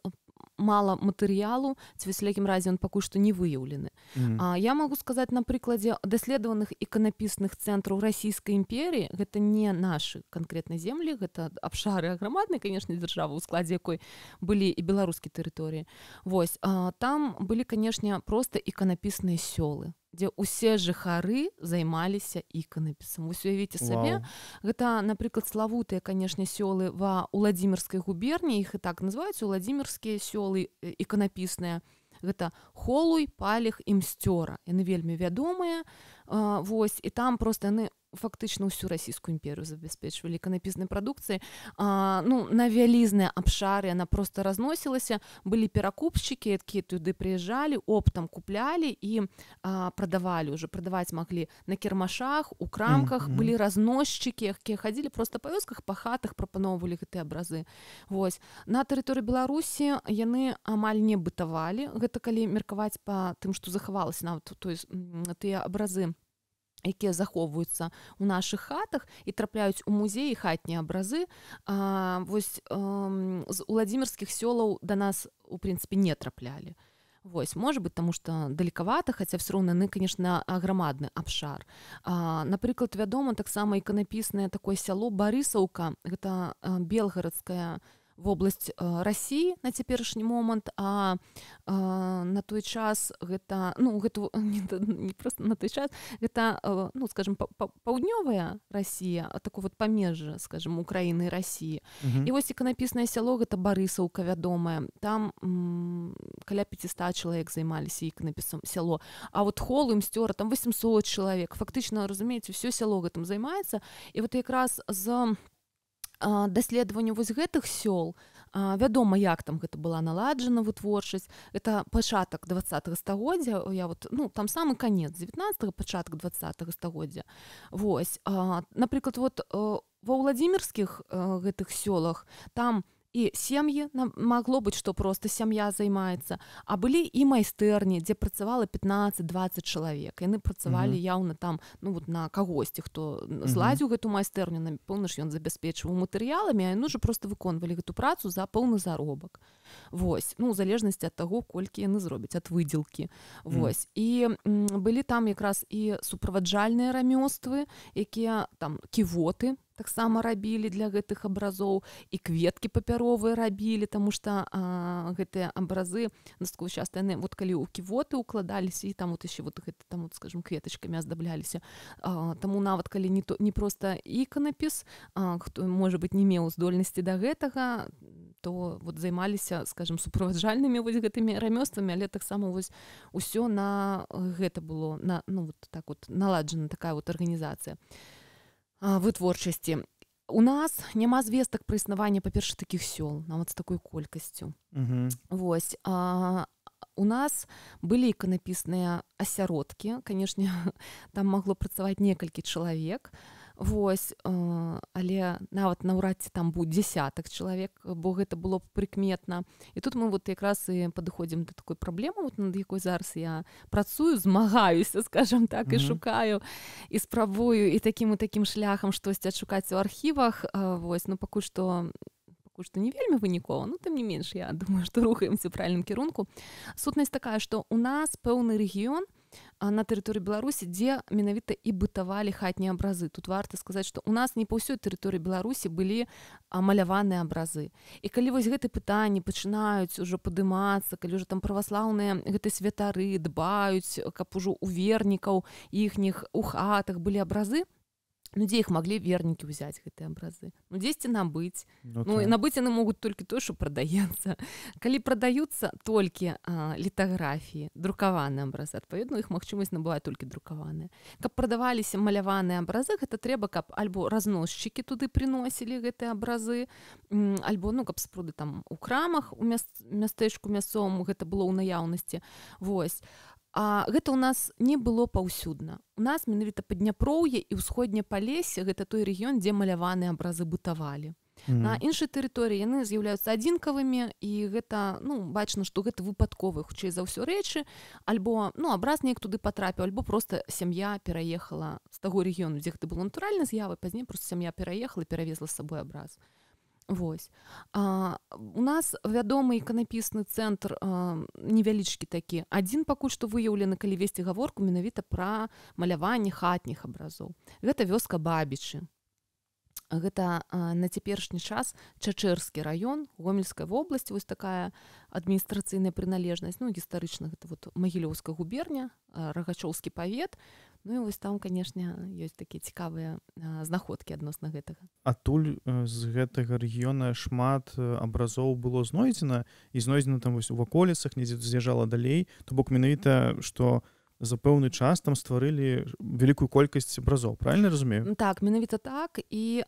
мала матэрыялу, ці вось якім разе ён пакуль што не выяўлены. Я магу сказаць на прыкладзе даследаваных іканапісных цэнтраў расійскай імперіі, гэта не нашы канкрэтныя землі, гэта абшары аграмаднай, канешне, дзяржавы, у складзе якой былі і беларускія тэрыторыі. Вось, там былі, канешне, проста іканапісныя сёлы, дзе ўсе жыхары займаліся іканапісам. Вось уявіце сабе, гэта, напрыклад, славутыя, канешне, сёлы ва Уладзімірскай губерніі, іх і так называюць, уладзімірскія сёлы іканапісныя. Гэта Холуй, Паліх і Мсцёра. Яны вельмі вядомыя, вось, і там проста яны фактычна ўсю расійскую імперію забяспечвалі іканапіснай прадукцыі. Ну, на вялізныя абшары яна проста разносілася, былі перакупшчыкі, якія туды прыязджалі, оптам куплялі і прадавалі. Уже прадаваць маглі на кірмашах, у крамках, былі разносчыкі, якія хадзілі проста па вёсках, па хатах, прапаноўвалі гэтыя абразы. Вось. На тэрыторыі Беларусі яны амаль не бытавалі. Гэта калі меркаваць па тым, што захавалася нават тыя абразы, якія захоўваюцца ў нашых хатах і трапляюць у музеі хатнія абразы. Вось з уладзімірскіх сёлаў да нас, у прынцыпе, не траплялі. Вось, можа быць, таму што далекавата, хаця все роўна яны, конечно, аграмадны абшар. Напрыклад, вядома таксама іканапіснае такое сяло Барысаўка, гэта Белгарадская вобласць Расіі на цяперашні момант, а на той час гэта, ну, гэта не проста на той час, гэта, ну, скажем, паўднёвая Расія, а такое вот памежжа, скажем, Украіны і Расіі. І вось іканапіснае сяло, гэта Барысаўка вядомая, там каля 500 чалавек займаліся іканапісам сяло, а вот Холу, Мсцёра, там 800 чалавек, фактычна, разумееце, ўсё сяло гэтым займаецца, і вот якраз з даследаванню вось гэтых сёл вядома, як там гэта была наладжана вытворчасць, это пачатак 20-го стагоддзя, я вот, ну, там самы канец 19-го, пачатак 20-го стагоддзя. Вось, напрыклад, вот ва ўладзімірскіх гэтых сёлах там і сем'і, магло быць, што проста сям'я займаецца, а былі і майстэрні, дзе працавала 15-20 чалавек. Яны працавалі яўна там, ну, вот на кагосьці, хто зладзіў гэту майстэрню, напэўна ж ён забяспечваў матэрыяламі, а яны ўжо проста выконвалі гэту працу за пэўны заробак. Вось, ну, у залежнасці ад таго, колькі яны зробяць, ад выдзелкі. Вось, і былі там якраз і суправаджальныя рамёствы, якія там ківоты таксама рабілі для гэтых абразоў, і кветкі папяровыя рабілі, таму што гэтыя абразы, настолькі часта яны, вот калі ў ківоты укладаліся, і там вот яшчэ вот гэта, там, вот, скажем, кветачкамі аздабляліся. Таму нават калі не проста іканапіс, хто, можа быць, не меў здольнасці да гэтага, то вот займаліся, скажем, суправаджальнымі вось гэтымі рамёствамі, але таксама вось усё на гэта было, на, ну, вот так вот наладжана такая вот арганізацыя вытворчасці. У нас няма звестак пра існаванне, па-перша, такіх сёл, нават з такой колькасцю. Вось. У нас былі іканапісныя асяродкі, канешне, там магло працаваць некалькі чалавек, вось, але нават наўрад ці там будзе дзясятак чалавек, бо гэта было б прыкметна. І тут мы вот якраз і падыходзім да такой праблемы, вот, над якой зараз я працую, змагаюся, скажам так, і шукаю, і спрабую, і такім шляхам штосьці адшукаць у архівах. Вось, ну, пакуль што не вельмі вынікова, ну, тым не менш, я думаю, што рухаемся ў правільным кірунку. Сутнасць такая, што у нас пэўны рэгіён на тэрыторыі Беларусі, дзе менавіта і бытавалі хатнія абразы. Тут варта сказаць, што у нас не па ўсёй тэрыторыі Беларусі былі маляваныя абразы. І калі вось гэты пытанні пачынаюць ужо падымацца, калі ўжо там праваслаўныя гэты святары дбаюць, каб ужо у вернікаў іхніх у хатах былі абразы, ну, дзе іх маглі вернікі ўзяць, гэтыя абразы? Ну, дзесьці набыць. Ну, і набыць яны могуць толькі тое, што прадаецца. Калі прадаюцца толькі літаграфіі, друкаваныя абразы, адпаведна, іх магчымасць набываць толькі друкаваныя. Каб прадаваліся маляваныя абразы, гэта трэба, каб альбо разносчыкі туды прыносілі гэтыя абразы, альбо, ну, каб сапраўды там у крамах, у мястэчку мясцовым гэта было ў наяўнасці. Вось. А гэта ў нас не было паўсюдна. У нас менавіта Падняпроўе і ўсходняе Палессе, гэта той рэгіён, дзе маляваныя абразы бытавалі. На іншай тэрыторыі яны з'яўляюцца адзінкавымі, і гэта, ну, бачна, што гэта выпадковыя, хутчэй за ўсё рэчы, альбо, ну, абраз неяк туды патрапіў, альбо проста сям'я пераехала з таго рэгіёну, дзе гэта было натуральнай з'явай, пазней проста сям'я пераехала і перавезла з сабой абраз. Вось. У нас вядомы іканапісны цэнтр, невялічкі такі. Адзін пакуль што выяўлены, калі весці гаворку менавіта пра маляванне хатніх абразоў. Гэта вёска Бабічы. Гэта на цяперашні час Чачэрскі раён, Гомельская вобласць, вось такая адміністрацыйная прыналежнасць, ну, гістарычна гэта вот Магілёўская губерня, Рагачоўскі павет. Ну, і вось там, канешне, ёсць такія цікавыя знаходкі адносна гэтага. Адтуль з гэтага рэгіёна шмат абразоў было знойдзена, і знойдзена там вось у ваколіцах, недзе з'язджала далей, то бок менавіта, што за пэўны час там стварылі вялікую колькасць абразоў, правильно разумею? Так, менавіта так. І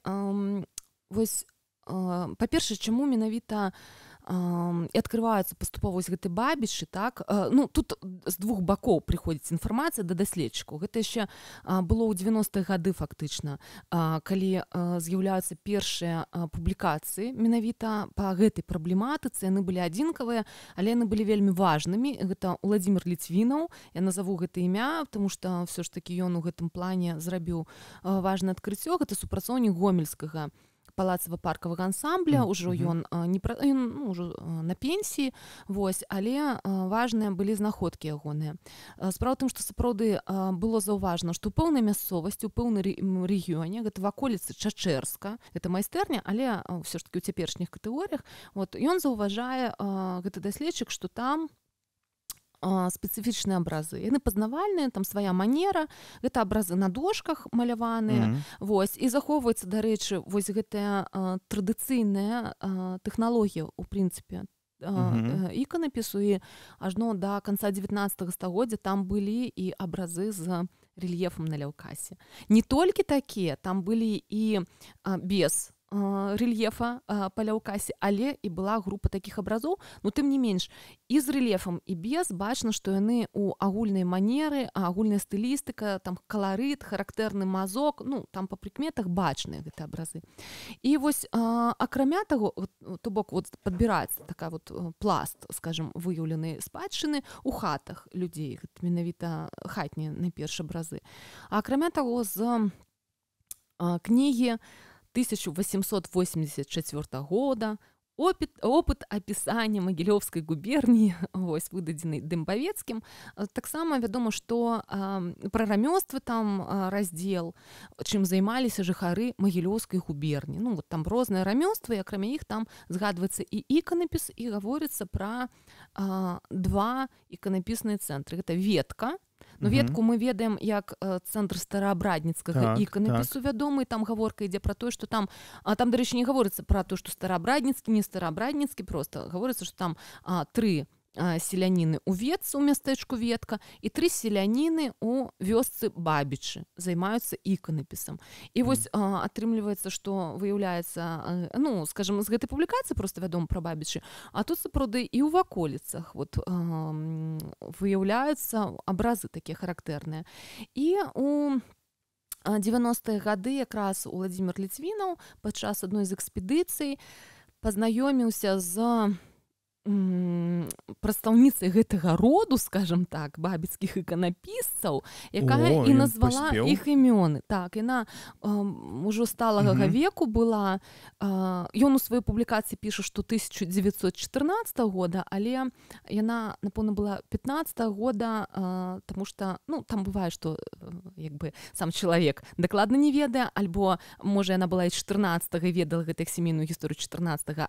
вось, па-першае, чаму менавіта і адкрываюцца паступова вось гэты Бабічы, так? Ну, тут з двух бакоў прыходзіць інфармацыя да даследчыкаў. Гэта яшчэ было ў 90-х гады фактычна, калі з'яўляюцца першыя публікацыі менавіта па гэтай праблематыцы. Яны былі адзінкавыя, але яны былі вельмі важнымі. Гэта Уладзімір Ліцвінаў, я назову гэта імя, тому што ўсё ж такі ён у гэтым плане зрабіў важнае адкрыццё. Гэта супрацоўнік гомельскага палацава-паркавага ансамбля, ужо ён ужо на пенсіі, вось, але важныя былі знаходкі ягоныя. Справа ў тым, што сапраўды было заўважна, што ў пэўнай мясцовасці, у пэўным рэгіёне, гэта ваколіцы Чачэрска, гэта майстэрня, але ўсё ж такі ў цяперашніх катэгорыях, ён заўважае, гэты даследчык, што там спецыфічныя абразы. Яны пазнавальныя, там свая манера, гэта абразы на дошках маляваныя, вось, і захоўваецца, дарэчы, вось гэтая традыцыйная тэхналогія, у прынцыпе, іканапісу, і ажно да канца 19 стагоддзя там былі і абразы з рэльефам на ляўкасе. Не толькі такія, там былі і без рэльефа па ляўкасе, але і была група такіх абразоў, но тым не менш, і з рэльефам, і без бачна, што яны ў агульнай манеры, агульная стылістыка, там каларыт, характэрны мазок, там па прыкметах бачныя гэтыя абразы. І вось акрамя таго, то бок падбіраецца такая пласт, скажем, выяўленай спадчыны ў хатах людзей, гэта менавіта хатнія найперш абразы. А акрамя таго, з кнігі 1884 года опыт опісання Магілёўскай губерніі, вось, выдадзены Дымбавецкім. Таксама вядома, што пра рамёствы там раздзел, чым займаліся жыхары Магілёўскай губерніі. Там розныя рамёствы, і акрамя іх там згадваецца і іканапіс, і гаворыцца пра два іканапісныя цэнтры. Гэта Ветка. Ветку мы ведаем як цэнтр стараабрадніцкага іканапісу вядомы, там гаворка ідзе пра тое, што там, дарэчы, не гаворыцца пра тое, што стараабрадніцкі, не стараабрадніцкі, проста гаворыцца, што там 3 селяніны ў Ветцы, у мястэчку Ветка, і 3 селяніны ў вёсцы Бабічы займаюцца іканапісам. І вось атрымліваецца, што выяўляецца, скажем, з гэтай публікацыі проста вядома пра Бабічы, а тут сапраўды і ў ваколіцах выяўляюцца абразы такія характэрныя. І у 90-е гады якраз Уладзімір Ліцвінаў падчас адной з экспедыцый пазнаёміўся з прадстаўніцай гэтага роду, скажем так, бабіцкіх іканапісцаў, якая і назвала іх імёны. Так, яна ўжо сталага веку была. Ён у сваёй публікацыі піша, што 1914 года, але яна, напэўна, была 15 года, таму што, там бывае, што сам чалавек дакладна не ведае, альбо, можа, яна была і 14-го і ведала гэтых сямейную гісторыю 14-го,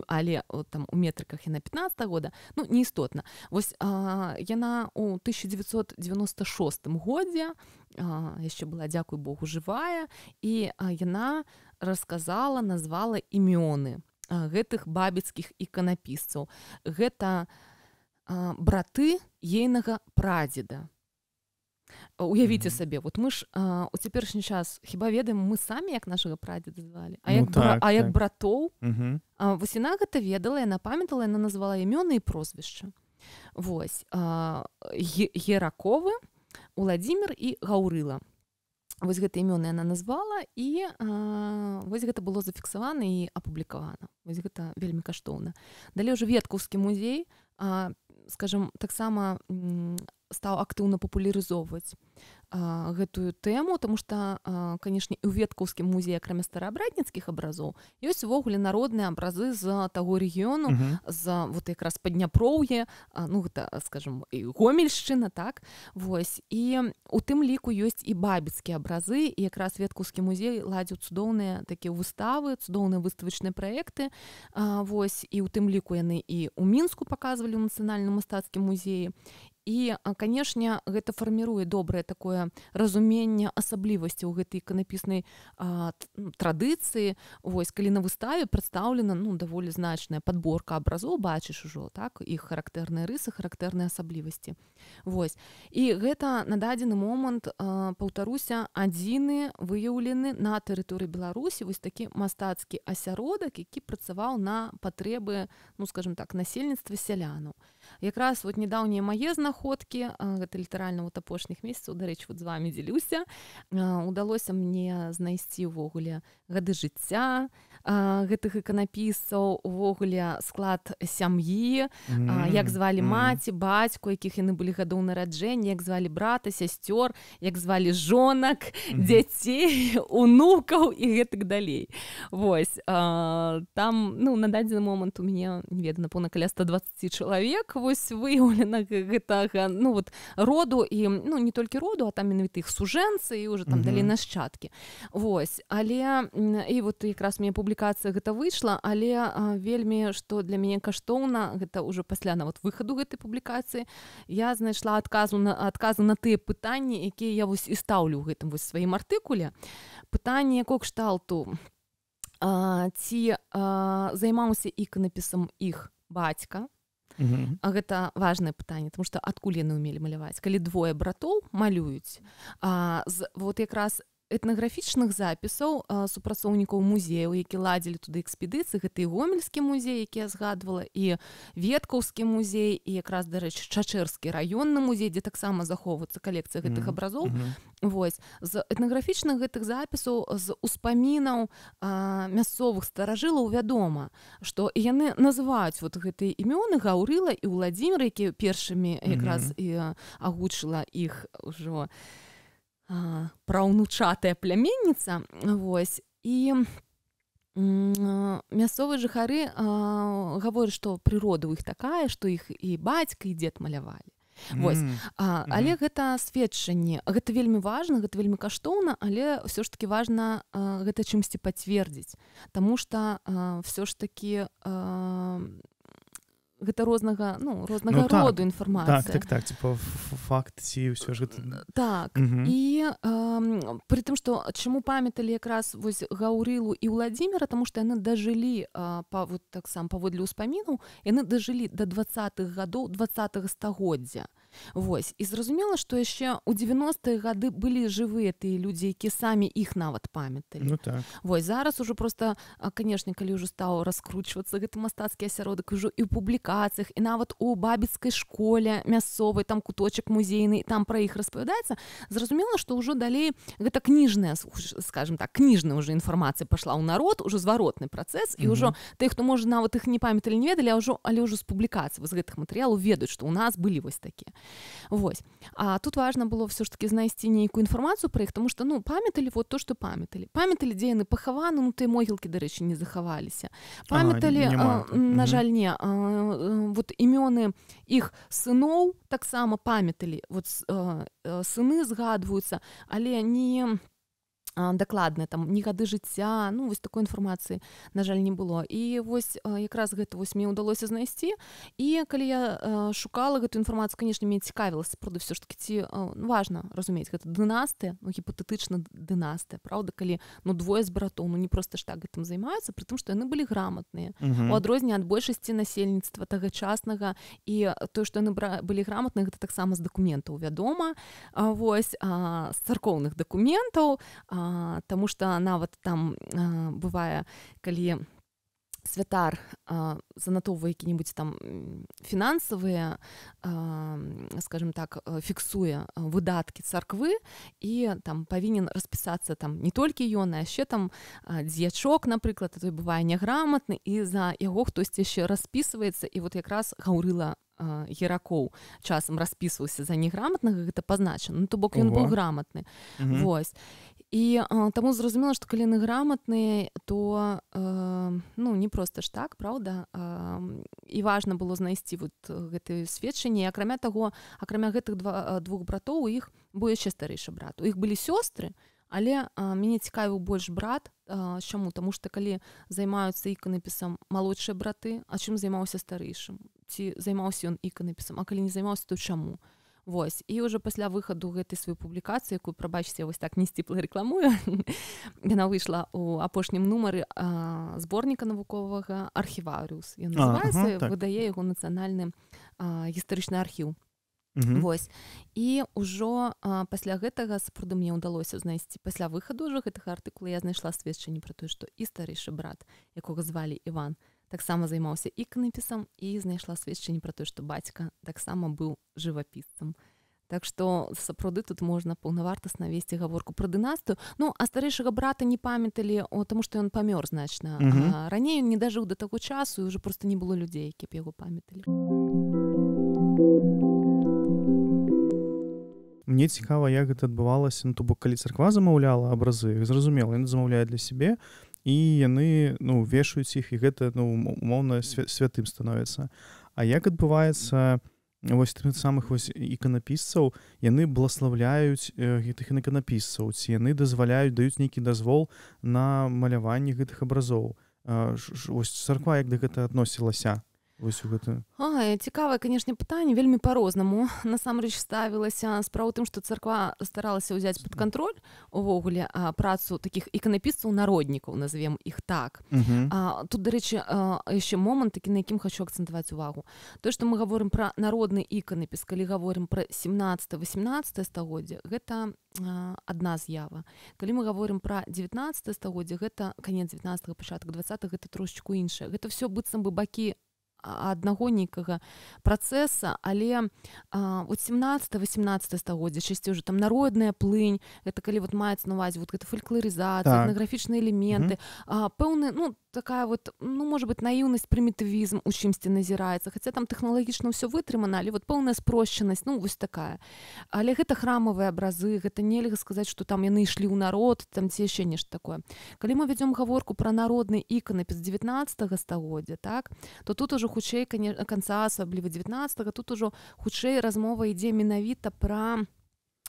але там у метрыках яна 15 года, неістотна. Вось яна ў 1996 годзе яшчэ была, дзякуй Богу, жывая, і яна расказала, назвала імёны гэтых бабіцкіх іканапісцаў. Гэта браты ейнага прадзеда. Уявіце сабе, мы ж у цяперашні час хіба ведаем мы самі, як нашага прадзеда звалі, як братоў. Вось яна гэта ведала, яна памятала, яна назвала імёны і прозвішча. Вось, Гераковы, Уладзімір і Гаўрыла. Вось гэта імёны яна назвала, і вось гэта было зафіксавана і апублікавана. Вось гэта вельмі каштоўна. Далей ўжо Веткаўскі музей, скажем, таксама стаў актыўна папулярызоўваць гэтую тэму, таму што, канешне, і ў Веткаўскім музеі, акрамя стараабрадніцкіх абразоў, ёсць увогуле народныя абразы з таго рэгіёну, з якраз Падняпроўе, гэта, скажем, і Гомельшчына, так? Вось. І у тым ліку ёсць і бабіцкія абразы, і якраз Веткаўскі музей ладзіў цудоўныя такія выставы, цудоўныя выставачныя праекты. Вось. І ў тым ліку яны і ў Мінску паказвалі ў Нацыянальным мастацкім музеі. І, канешне, гэта фарміруе добрае такое разуменне асаблівасцяў гэтай іканапіснай традыцыі. Вось, калі на выставе прадстаўлена даволі значная падборка абразоў, бачыш ужо, так, іх характэрныя рысы, характэрныя асаблівасці. Вось. І гэта на дадзены момант, паўтаруся, адзіны выяўлены на тэрыторыі Беларусі вось такі мастацкі асяродак, які працаваў на патрэбы, скажем так, насельніцтва сялянаў. Якраз нядаўнія мае знаходкі знаходкі, гэта літаральна вот апошніх месяцаў, дарэчы, вот з вами дзелюся. Удалося мне знайсці ўвогуле гады жыцця гэтых іканапісцаў, увогуле склад сям'і, як звалі маці, бацьку, якіх яны былі гадоў нараджэння, як звалі брата, сясцёр, як звалі жонак, дзяцей, унукаў і гэтак далей. Вось. Там, ну, на дадзены момант у мяне, не ведаю, напэўна, каля 120 чалавек вось выяўлена гэтага, ну, вот, роду, і, ну, не толькі роду, а там менавіта іх сужэнцы і ўжо там далей нашчадкі. Вось. Але, і вот якраз у мяне публікацыя гэта выйшла, але вельмі, што для мяне каштоўна, гэта ўжо пасля нават выхаду гэтай публікацыі, я знайшла адказы на тыя пытанні, якія я вось і стаўлю ў гэтым вось сваім артыкуле. Пытанне якога кшталту: ці займаўся іканапісам іх бацька? Гэта важнае пытанне, тому што адкуль яны ўмелі маляваць? Калі двое братоў малююць, вот якраз этнаграфічных запісаў супрацоўнікаў музеяў, які ладзілі туды экспедыцыі, гэта і Гомельскі музей, які я згадвала, і Веткаўскі музей, і якраз, дарэчы, Чачэрскі раённы музей, дзе таксама захоўваецца калекцыя гэтых абразоў. Вось. З этнаграфічных гэтых запісаў, з успамінаў мясцовых старажылаў вядома, што яны называюць вот гэтыя імёны Гаўрыла і Ўладзімір, якія першымі якраз і агучыла іх ўжо праўнучатая пляменніца. Вось. І мясцовыя жыхары гавораць, што прырода ў іх такая, што іх і бацька, і дзед малявалі. Вось. Але гэта сведчанне, гэта вельмі важна, гэта вельмі каштоўна, але ўсё ж такі важна гэта чымсьці пацвердзіць, таму што ўсё ж такі гэта рознага роду інфармацыя. Так, типа факт ці ўсё ж гэта... Так, і пры тым, што чаму памяталі якраз вось Гаўрылу і Ўладзіміра, таму што яны дажылі, вот так сам паводле ўспамінаў, яны дажылі да 20-х гадоў 20-го стагоддзя. Вось. І зразумела, што яшчэ ў 90-е гады былі жывыя тыя людзі, якія самі іх нават памяталі. Ну так. Вось, зараз ужо проста, канешне, калі ўжо стаў раскручвацца гэты мастацкі асяродак, ужо і ў публікацыях, і нават у бабіцкай школе мясцовай, там куточак музейны, там пра іх распавядаецца, зразумела, што ўжо далей гэта кніжная, скажем так, кніжная ўжо інфармацыя пашла ў народ, ужо зваротны працэс, і ўжо тых, хто, можа, нават іх не памяталі, не ведалі, але ўжо з публікацый з гэтых матэрыялаў ведаюць, што ў нас былі вось такія. Вось. А тут важна было ўсё ж такі знайсці нейкую інфармацыю пра іх, тому што, ну, памяталі вот то, што памяталі. Памяталі, дзе яны пахаваны, ну, тыя могілкі, дарэчы, не захаваліся. Памяталі, на жаль, не, вот імёны іх сыноў таксама памяталі. Вот сыны згадваюцца, але не дакладна, там, ні гады жыцця, ну, вось такой інфармацыі, на жаль, не было. І вось якраз гэта вось мне ўдалося знайсці. І калі я шукала гэту інфармацыю, канешне, мне цікавілася, правда, ўсё ж такі, ці важна разумець, гэта дынастыя, ну, гіпатэтычна дынастыя, правда, калі, ну, двое з братоў, ну, не проста ж так гэтым займаюцца, пры тым, што яны былі граматныя. У адрозненне ад большасці насельніцтва тагачаснага, і тое, што яны былі граматныя, гэта таксама з дакументаў вядома, вось, з царкоўных дакументаў, таму што нават там бывае, калі святар занатоўвае які-небудзь там фінансавыя, скажем так, фіксуе выдаткі царквы, і там павінен распісацца там не толькі ён, а яшчэ там дзьячок, напрыклад, а той бывае няграматны, і за яго хтосьці яшчэ распісваецца, і вот якраз Гаўрыла Геракоў часам распісваўся за неграмотнага, гэта пазначана, ну, то бок ён быў грамотны. Вось. І таму зразумела, што калі яны грамотныя, то ну, не проста ж так, правда? І важна было знайсці вот гэтыя сведчанні. Акрамя таго, акрамя гэтых двух братоў, у іх быў яшчэ старэйшы брат. У іх былі сёстры, але мяне цікавіў больш брат. Чаму? Таму што калі займаюцца іканапісам малодшыя браты, а чым займаўся старэйшым? Ці займаўся ён іканапісам? А калі не займаўся, то чаму? Вось. І ўжо пасля выхаду гэтай сваёй публікацыі, якую, прабачце, я вось так не сціпла рэкламую, яна выйшла ў апошнім нумары зборніка навуковага «Архіварыус». Ён называецца, выдае яго нацыянальны гістарычны архіў. Вось. І ўжо пасля гэтага сапраўды мне ўдалося знайсці, пасля выхаду ўжо гэтага артыкула я знайшла сведчанне пра тое, што і старэйшы брат, якога звалі Іван, таксама займаўся іканапісам і знайшла сведчанне пра тое, што бацька таксама быў жывапісцам. Так што сапраўды тут можна паўнавартасна весці гаворку пра дынастыю. Ну, а старэйшага брата не памяталі, таму што ён памёр значна. Раней ён не дажыў да таго часу, і ўжо проста не было людзей, які б яго памяталі. Мне цікава, як гэта адбывалася, ну, то бок, калі царква замаўляла абразы, зразумела, яны замаўляюць для сябе, і яны, ну, вешаюць іх, і гэта, ну, умоўна святым становіцца. А як адбываецца вось тых самых вось іканапісцаў, яны бласлаўляюць гэтых іканапісцаў, ці яны дазваляюць, даюць нейкі дазвол на маляванне гэтых абразоў. Вось царква як да гэта адносілася? Вось у гэта. Цікавае, канешне, пытанне, вельмі па-рознаму насамрэч ставілася. Справа ў тым, што царква старалася ўзяць пад кантроль увогуле працу такіх іканапісцаў народнікаў, назовем іх так. Тут, дарэчы, яшчэ момант такі, на якім хочу акцэнтаваць увагу. Тое, што мы гаворым пра народны іканапіс, калі гаворым пра 17-18 стагоддзе, гэта адна з'ява. Калі мы гаворым пра 19 стагоддзе, гэта канец 19-го, пачатак 20-го, гэта трошечку іншае. Гэта ўсё быццам бы бакі аднаго нейкага працэса, але от 17-18 стагоддзя часцей уже там народная плынь, гэта калі вот маецца на увазе вот гэта фальклорызацыя, этнаграфічныя элементы, пэўны, ну, такая вот, ну, можа быць, наіўнасць, прымітывізм у чымсьці назіраецца, хаця там тэхналагічна ўсё вытрымана, але вот пэўная спрошчанасць, ну, вось такая. Але гэта храмавыя абразы, гэта нельга сказаць, што там яны ішлі ў народ, там ці яшчэ нешта такое. Калі мы вядзём гаворку пра народны іканапіс 19 стагоддзя, так, то тут ужо хутчэй канца, асабліва 19-го, тут ужо хутчэй размова ідзе менавіта пра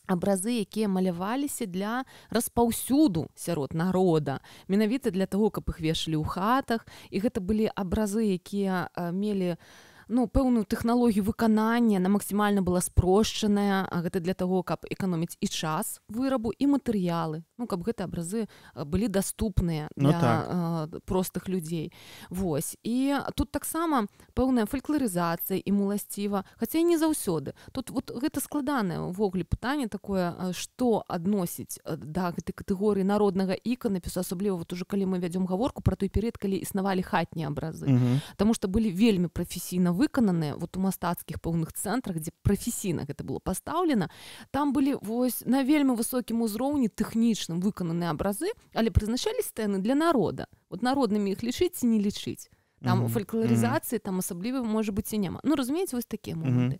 абразы, якія маляваліся для распаўсюду сярод народа, менавіта для таго, каб іх вешалі ў хатах, і гэта былі абразы, якія мелі, ну, пэўную тэхналогію выканання, она максімальна была спрошчаная, а гэта для таго, каб эканоміць і час вырабу, і матэрыялы, ну, каб гэтыя абразы былі даступныя для простых людзей. Вось. І тут таксама пэўная фальклорызацыя ім уласціва, хаця і не заўсёды. Тут вот гэта складанае ўвогуле пытанне такое, што адносіць да гэтай катэгорыі народнага іканапісу, асабліва вот ужо калі мы вядзём гаворку пра той перыяд, калі існавалі хатнія абразы. Таму што былі вельмі прафесійна выкананыя вот у мастацкіх пэўных цэнтрах, дзе прафесійна гэта было пастаўлена, там былі вось на вельмі высокім узроўні тэхнічным выкананыя абразы, але прызначаліся яны для народа. Вот народнымі іх лічыць ці не лічыць. Там фальклорызацыі там асабліва можа быць і няма. Ну, разумееце, вось такія моманты.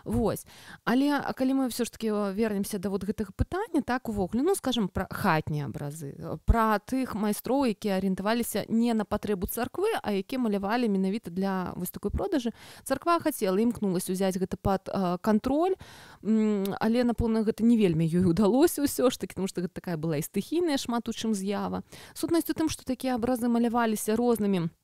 Вось. Але калі мы ўсё ж такі вернемся да вот гэтага пытання, так, увогуле, ну, скажам, пра хатнія абразы, пра тых майстроў, якія арыентаваліся не на патрэбу царквы, а якія малявалі менавіта для вось такой продажы. Царква хацела, імкнулася ўзяць гэта пад кантроль, але, напэўна, гэта не вельмі ёй удалося ўсё ж такі, тому што гэта такая была і стыхійная шмат у чым з'ява. Сутнасць у тым, што такія абразы маляваліся рознымі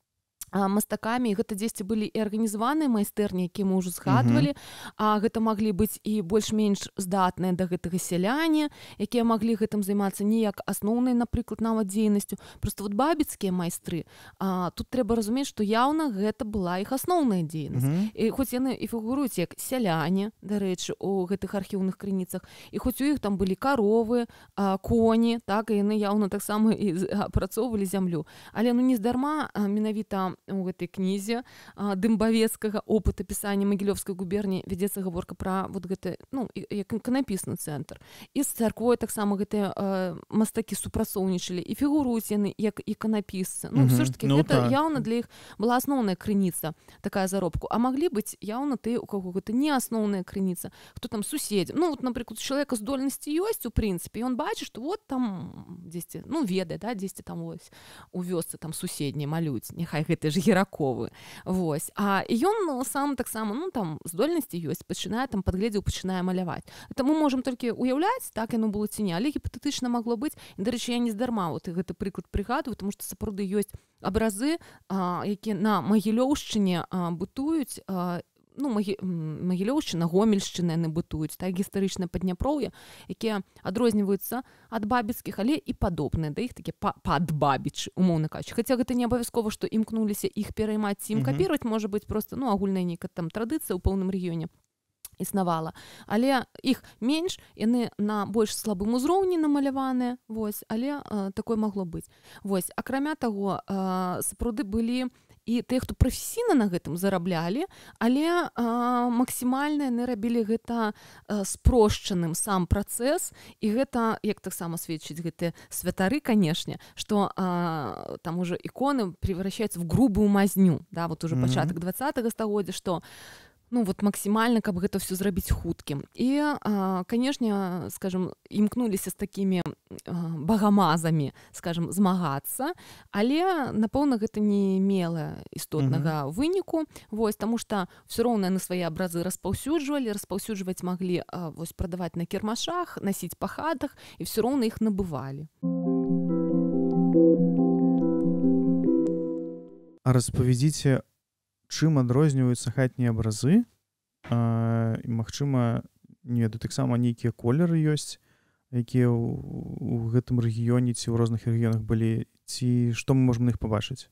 мастакамі, гэта дзесьці былі і арганізаваныя майстэрні, якія мы ўжо згадвалі, а гэта маглі быць і больш-менш здатныя да гэтага сяляне, якія маглі гэтым займацца не як асноўнай, напрыклад, нават дзейнасцю. Проста вот бабіцкія майстры, тут трэба разумець, што яўна гэта была іх асноўная дзейнасць. І хоць яны і фігуруюць як сяляне, дарэчы, у гэтых архіўных крыніцах, і хоць у іх там былі каровы, коні, так, і яны яўна таксама і апрацоўвалі зямлю. Але ну не здарма менавіта у гэтай кнізе дымбавецкага опыта пісання Магілёўскай губерніі вядзецца гаворка пра вот гэты, ну, як іканапісны цэнтр. І з царквой таксама гэтыя мастакі супрацоўнічалі, і фігуруюць яны як іканапісцы. Ну, все ж таки, гэта яўна для іх была асноўная крыніца, такая заробку. А маглі быць яўна ты, у каго гэта не асноўная крыніца, хто там суседзі. Ну, вот, напрыклад, у чалавека здольнасці ёсць, у прынцыпе, і он бачыць, што вот там дзесьці, ну, ведае, да, дзесьці там вось у вёсцы там суседняй малюць, няхай гэты ж гераковы. Вось. А ён сам таксама, ну, там здольнасці ёсць, пачынае там падгледзеў, пачынае маляваць. Это мы можам толькі уяўляць, так яно было ці не, але гіпатэтычна магло быць. І, дарэчы, я не здарма вот гэты прыклад прыгадваю, тому што сапраўды ёсць абразы, якія на Магілёўшчыне бытуюць, ну, Магілёўшчына, Гомельшчына яны бытуюць, так, гістарычнае Падняпроўе, якія адрозніваюцца ад бабіцкіх, але і падобныя да іх, такія падбабічы, умоўна кажучы. Хаця гэта не абавязкова, што імкнуліся іх пераймаць ці ім капіраваць, можа быць проста, ну, агульная нейкая там традыцыя ў пэўным рэгіёне існавала. Але іх менш, яны на больш слабым узроўні намаляваныя, вось, але такое магло быць. Вось, акрамя таго, сапраўды былі і тыя, хто прафесійна на гэтым зараблялі, але максімальна яны рабілі гэта спрошчаным сам працэс, і гэта, як таксама сведчыць гэтыя святары, канешне, што там уже іконы превращаюцца в грубую мазню, да, вот уже пачатак 20-го стагоддзя, што вот максімальна, каб гэта ўсё зрабіць хуткім. І, канешне, скажем, імкнуліся з такімі багамазамі, скажем, змагацца, але, напэўна, гэта не мела істотнага выніку, вось, таму што ўсё роўна яны свае абразы распаўсюджваць маглі, вось, прадаваць на кірмашах, насіць па хатах, і ўсё роўна іх набывалі. А распавядзіце, чым адрозніваюцца хатнія абразы, і, магчыма, не ведаю, таксама нейкія колеры ёсць, якія ў гэтым рэгіёне ці ў розных рэгіёнах былі, ці што мы можам на іх пабачыць?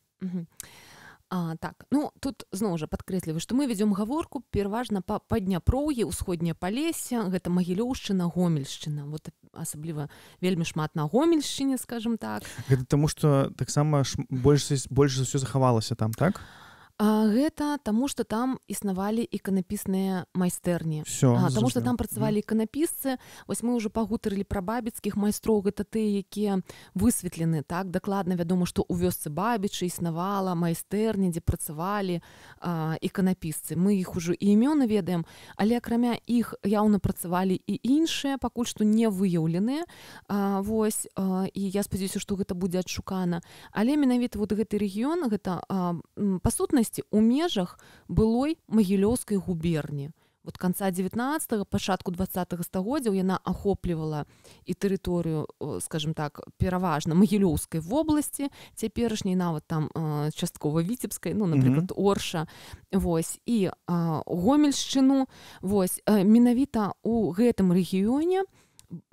Так, тут зноў жа падкрэсліваю, што мы вядзём гаворку пераважна па Падняпроўі, ўсходняе Палессе, гэта Магілёўшчына, Гомельшчына. Вот асабліва вельмі шмат на Гомельшчыне, скажем так. Гэта таму, што таксама больш за ўсё захавалася там, так? Гэта таму, што там існавалі іканапісныя майстэрні. Таму што там працавалі іканапісцы. Вось мы ўжо пагутарылі пра бабіцкіх майстроў, гэта тыя, якія высветлены, так, дакладна вядома, што ў вёсцы Бабічы існавала майстэрня, дзе працавалі іканапісцы. Мы іх ужо і імёны ведаем, але акрамя іх яўна працавалі і іншыя, пакуль што не выяўленыя. Вось, і я спадзяюся, што гэта будзе адшукана. Але менавіта вот гэты рэгіён, гэта па сутнасці у межах былой Магілёўскай губерні. Вот канца 19-го, пачатку 20-го стагоддзяў яна ахоплівала і тэрыторыю, скажем так, пераважна Магілёўскай вобласці, цяперашняй нават там часткова Віцебскай, напрыклад, Орша, вось, і Гомельшчыну, вось, менавіта у гэтым рэгіёне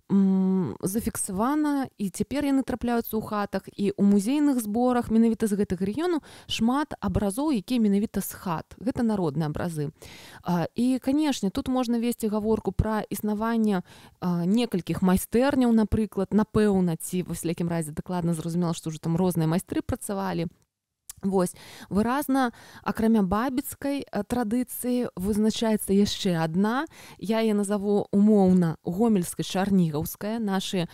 зафіксавана, і цяпер яны трапляюцца ў хатах, і ў музейных зборах менавіта з гэтых рэгіёнаў шмат абразоў, якія менавіта з хат. Гэта народныя абразы. І, канешне, тут можна весці гаворку пра існаванне некалькіх майстэрняў, напрыклад, напэўна, ці, вось, якім разе дакладна зразумела, што ўжо там розныя майстры працавалі. Вось, выразна, акрамя бабіцкай традыцыі вызначаецца яшчэ адна, я яе назову умоўна гомельска-чарнігаўская. Нашы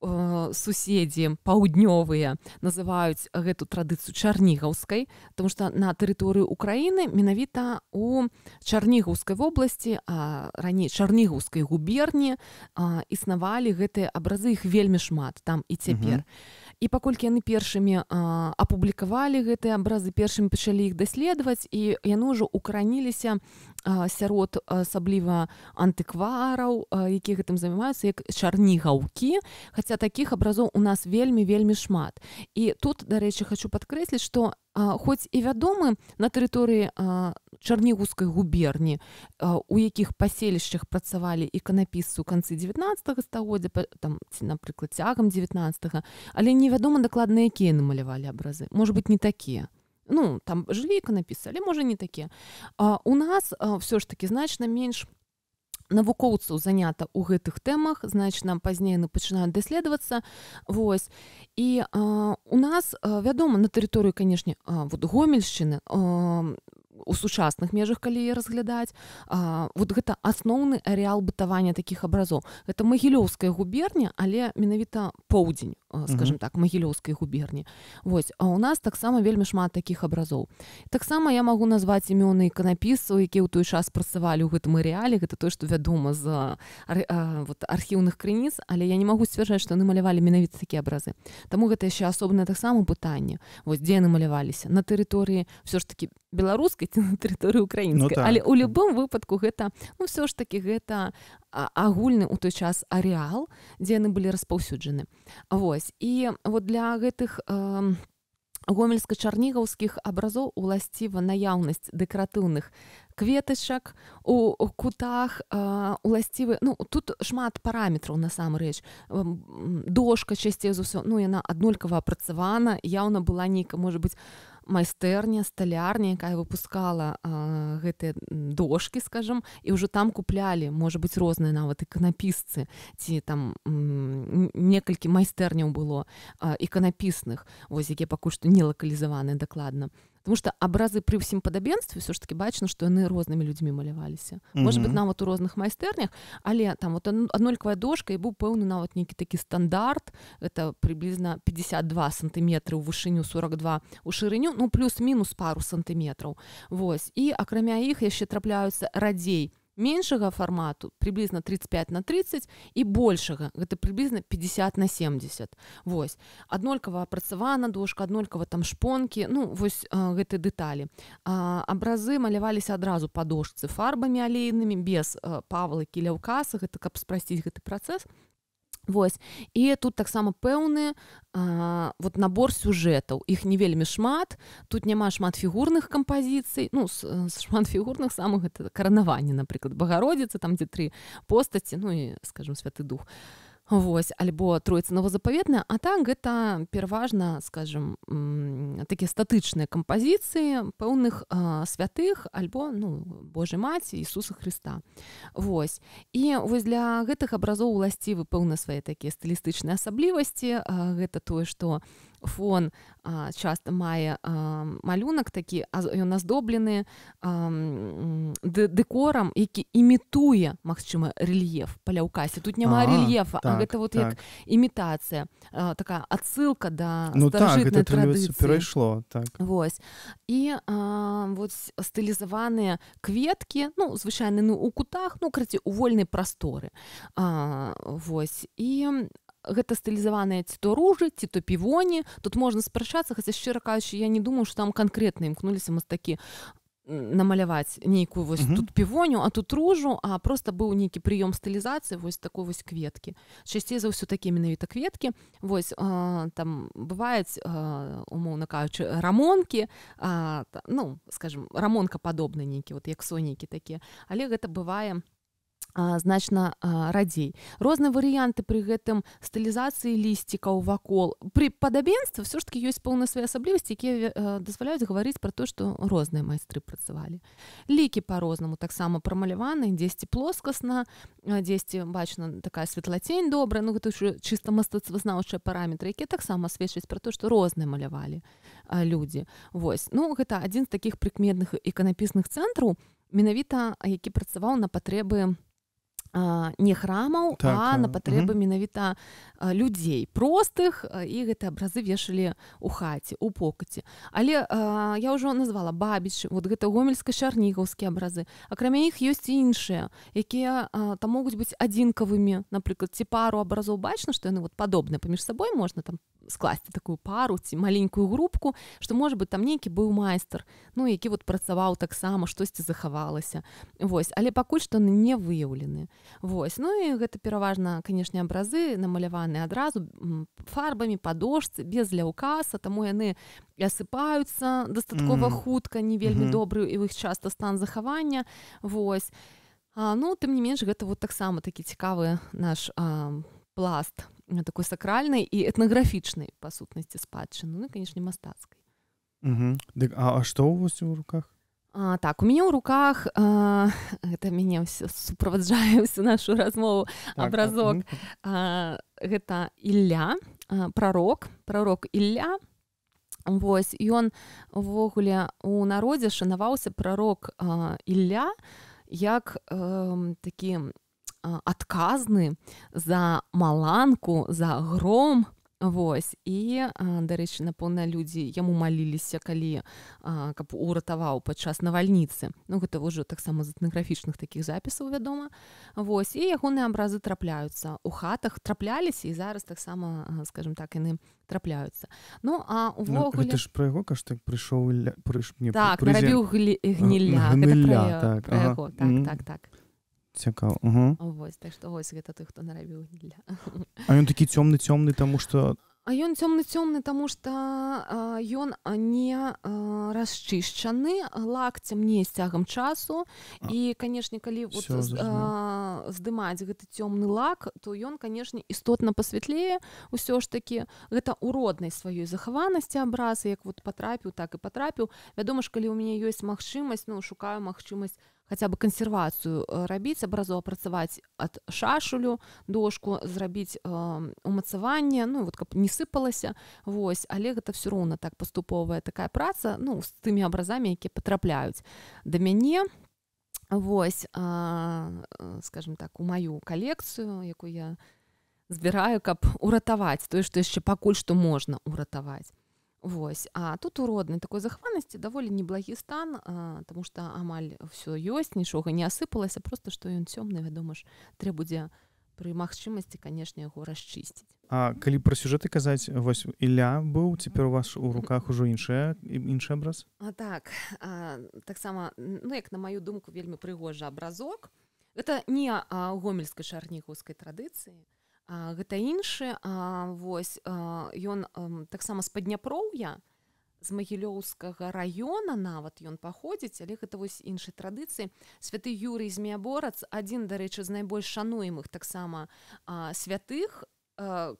суседзі паўднёвыя называюць гэту традыцыю чарнігаўскай, тому што на тэрыторыі Украіны менавіта у Чарнігаўскай вобласці, раней Чарнігаўскай губерні існавалі гэтыя абразы, іх вельмі шмат там і цяпер. І паколькі яны першымі апублікавалі гэтыя абразы, першымі пачалі іх даследаваць, і яны ўжо укараніліся сярод асабліва антыквараў, якія гэтым займаюцца, як чарнігаўкі, хаця такіх абразоў у нас вельмі-вельмі шмат. І тут, дарэчы, хочу падкрэсліць, што хоць і вядомы на тэрыторыі Чарнігаўскай губерні, у якіх паселішчах працавалі іканапісцы ў канцы 19-го стагоддзя, там, напрыклад, цягам 19-го, але невядома дакладна, якія намалявалі абразы. Можа быць, не такія. Там жылі іканапісцы, але можа не такія. У нас ўсё ж такі значна менш навукоўцаў занята ў гэтых тэмах, значна пазней яны пачынаюць даследавацца. Вось. І у нас, вядома, на тэрыторыі, канешне, Гомельшчыны, у сучасных межах, калі яе разглядаць, вот гэта асноўны арэал бытавання такіх абразоў. Гэта Магілёўская губерня, але менавіта поўдзень, скажем так, Магілёўскай губерні. Вось, а у нас таксама вельмі шмат такіх абразоў. Таксама я магу назваць імёны іканапісцаў, якія ў той час працавалі ў гэтым арэале, гэта тое, што вядома з архіўных крыніц, але я не магу сцвярджаць, што яны малявалі менавіта такія абразы. Таму гэта яшчэ асобнае таксама пытанне. Вось, дзе яны маляваліся? На тэрыторыі ўсё ж такі беларускай ці на тэрыторыі украінскай. Але ў любым выпадку гэта, ўсё ж такі гэта агульны ў той час арэал, дзе яны былі распаўсюджаны. Вось. І вот для гэтых гомельска-чарнігаўскіх абразоў уласціва наяўнасць дэкаратыўных кветачак у кутах, уласцівы, тут шмат параметраў насамрэч. Дошка часцей за ўсё, яна аднолькава апрацавана, яўна была нейка, можа быць, майстэрня, сталярня, якая выпускала гэтыя дошкі, скажам, і ўжо там куплялі, можа быць, розныя нават іканапісцы, ці там некалькі майстэрняў было іканапісных, вось, якія пакуль што не лакалізаваныя дакладна. Тому што абразы пры ўсім падабенстве ўсё ж таки бачна, што яны рознымі людзьмі маляваліся. Можа быць, нават у розных майстэрнях, але там вот аднолькавая дошка, і быў пэўны нават нейкі такі стандарт, это прыблізна 52 сантыметры ў вышыню, 42 у шырыню, ну плюс-мінус пару сантыметраў. Вось. І акрамя іх яшчэ трапляюцца радзей меншага фармату, прыблізна 35 на 30, і большага, гэта прыблізна 50 на 70. Вось. Аднолькава апрацавана дошка, аднолькава там шпонкі, ну вось гэты дэталі. Абразы маляваліся адразу па дошцы фарбамі алейнымі, без павалыкі, ляўкаса, гэта каб спрасціць гэты працэс. Вось. І тут таксама пэўны вот набор сюжэтаў. Іх не вельмі шмат, тут няма шмат фігурных кампазіцый, ну, шмат фігурных самых, гэта каранаванне, напрыклад, Багародзіца, там, дзе 3 постаці, ну і, скажем, Святы Дух. Вось, альбо Троіца Новазапаветная, а так гэта пераважна, скажем, такія статычныя кампазіцыі пэўных святых альбо, ну, Божай Маці, Ісуса Хрыста. Вось. І вось для гэтых абразоў уласцівы пэўна свае такія стылістычныя асаблівасці. Гэта тое, што фон часта мае малюнак такі, ён аздоблены дэкорам, які імітуе, магчыма, рэльеф па ляўкасе. Тут няма рэльефа, а гэта вот як імітацыя, такая адсылка да старажытнай традыцыі. Перайшло, так. Вось. І вот стылізаваныя кветкі, ну, звычайна у кутах, ну, карацей, у вольнай прасторы. Вось. І гэта стылізаваныя ці то ружы, ці то півоні. Тут можна спрачацца, хаця, шчыра кажучы, я не думаю, што там канкрэтна імкнуліся мастакі намаляваць нейкую вось тут півоню, а тут ружу, а проста быў нейкі прыём стылізацыі вось такой вось кветкі. Часцей за ўсё такія менавіта кветкі. Вось там бываюць, умоўна кажучы, рамонкі, ну, скажем, рамонка падобны нейкі, вот як сонейкі такія. Але гэта бывае значна радзей. Розныя варыянты пры гэтым стылізацыі лісцікаў вакол. Пры падабенстве ўсё ж такі ёсць пэўныя свае асаблівасці, якія дазваляюць гаварыць пра то, што розныя майстры працавалі. Лікі па-рознаму таксама прамаляваны, дзесьці плоскасна, дзесьці бачна такая светлацень добрая, ну гэта ўжо чыста мастацтвазнаўчыя параметры, якія таксама сведчаць пра то, што розныя малявалі людзі. Вось. Ну, гэта адзін з такіх прыкметных іканапісных цэнтраў, менавіта які працаваў на патрэбы не храмаў, а на патрэбы менавіта людзей простых, і гэтыя абразы вешалі ў хаце, у покаці. Але я ўжо назвала Бабічы, вот гэта гомельска-чарнігаўскія абразы. Акрамя іх ёсць і іншыя, якія там могуць быць адзінкавымі, напрыклад, ці пару абразоў бачна, што яны вот падобныя паміж сабой, можна там скласці такую пару ці маленькую групку, што, можа быць, там нейкі быў майстар, ну, які вот працаваў таксама, штосьці захавалася. Вось. Але пакуль што не выяўлены. Вось. Ну і гэта пераважна, канешне, абразы намаляваныя адразу фарбамі па дошцы, без ляўкаса, таму яны асыпаюцца дастаткова хутка, не вельмі добры, і іх часта стан захавання. Вось. Ну, тым не менш, гэта вот таксама такі цікавы наш пласт такой сакральнай і этнаграфічнай, па сутнасці, спадчыны, ну і, канешне, мастацкай. А што у вас у руках? Так, у мяне ў руках, гэта мяне суправаджае всю нашу размову, абразок. Гэта Ілля, прарок Ілля. Вось, ён увогуле у народзе шанаваўся прарок Ілля як такі адказны за маланку, за гром. Вось. І, дарэчы, напэўна, людзі яму маліліся, калі каб уратаваў падчас навальніцы. Ну, гэта ўжо таксама з этнаграфічных такіх запісаў, вядома. Вось. І ягоныя абразы трапляюцца ў хатах, трапляліся, і зараз таксама, скажем так, яны трапляюцца. Ну, а увогуле... Гэта ж пра яго, кажа, так прыйшоў... Так, нарабіў гнілля. Гэта пра яго. Так. Цікава. Вось, так што вось гэта той, хто нарабіў гнілля. А ён такі цёмны-цёмны, таму што... А ён цёмны-цёмны, таму што ён не расчышчаны, лак цямнее з цягам часу. І, канешне, калі вот здымаць гэты цёмны лак, то ён, канешне, істотна пасвятлее. Усё ж такі гэта ў роднай сваёй захаванасці абраз, як вот патрапіў, так і патрапіў. Вядома ж, калі ў мяне ёсць магчымасць, ну, шукаю магчымасць хаця бы кансервацыю рабіць абразоў, апрацаваць ад шашулю дошку, зрабіць умацаванне, ну вот каб не сыпалася, вось, але гэта все роўна так паступовая такая праца, ну з тымі абразамі, якія патрапляюць да мяне, вось, скажем так, у маю калекцыю, якую я збіраю, каб уратаваць тое, што яшчэ пакуль што можна уратаваць. Вось. А тут у роднай такой захванасці даволі неблагі стан, таму што амаль ўсё ёсць, нічога не асыпалася, проста што ён цёмны, вядома ж, трэба будзе пры магчымасці, канешне, яго расчысціць. А калі пра сюжэты казаць, вось Ілля быў, цяпер у вас у руках ужо іншы абраз? Так, таксама, ну як на маю думку, вельмі прыгожы абразок. Гэта не гомельскай чарнігаўскай традыцыі, гэта іншы, вось, ён таксама з Падняпроўя, з Магілёўскага раёна нават ён паходзіць, але гэта вось іншай традыцыі. Святы Юрый Змеяборац, адзін, дарэчы, з найбольш шануемых таксама святых,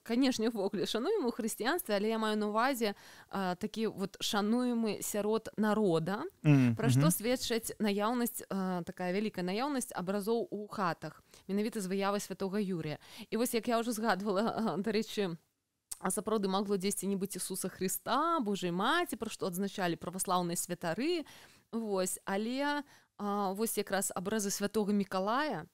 канешне, увогуле шануемы ў хрысціянстве, але я маю на ўвазе такі вот шануемы сярод народа, пра што сведчыць наяўнасць, такая вялікая наяўнасць абразоў у хатах, менавіта з выявы святога Юрія. І вось, як я ўжо згадвала, дарэчы, сапраўды магло дзесьці не быць Ісуса Хрыста, Божай Маці, пра што адзначалі праваслаўныя святары, вось, але вось якраз абразы святога Мікалая,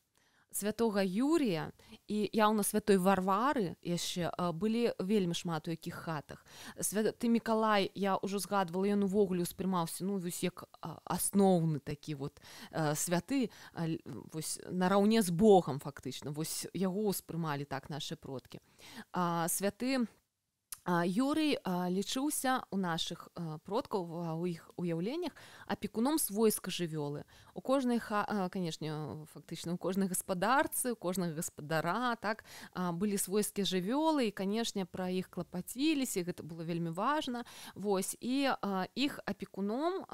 святога Юрія і яўна святой Варвары яшчэ былі вельмі шмат у якіх хатах. Святы Мікалай, я ўжо згадвала, ён увогуле ўспрымаўся, ну, вось як асноўны такі вот святы, вось нараўне з Богам фактычна, вось яго ўспрымалі так нашы продкі. Святы Юрый лічыўся у нашых продкаў, у іх уяўленнях апекуном свойска жывёлы. У кожнай, канешне, фактычна, у кожнай гаспадарцы, у кожнага гаспадара, так, былі свойскія жывёлы, і, канешне, пра іх клапаціліся, гэта было вельмі важна. Вось, і іх апекуном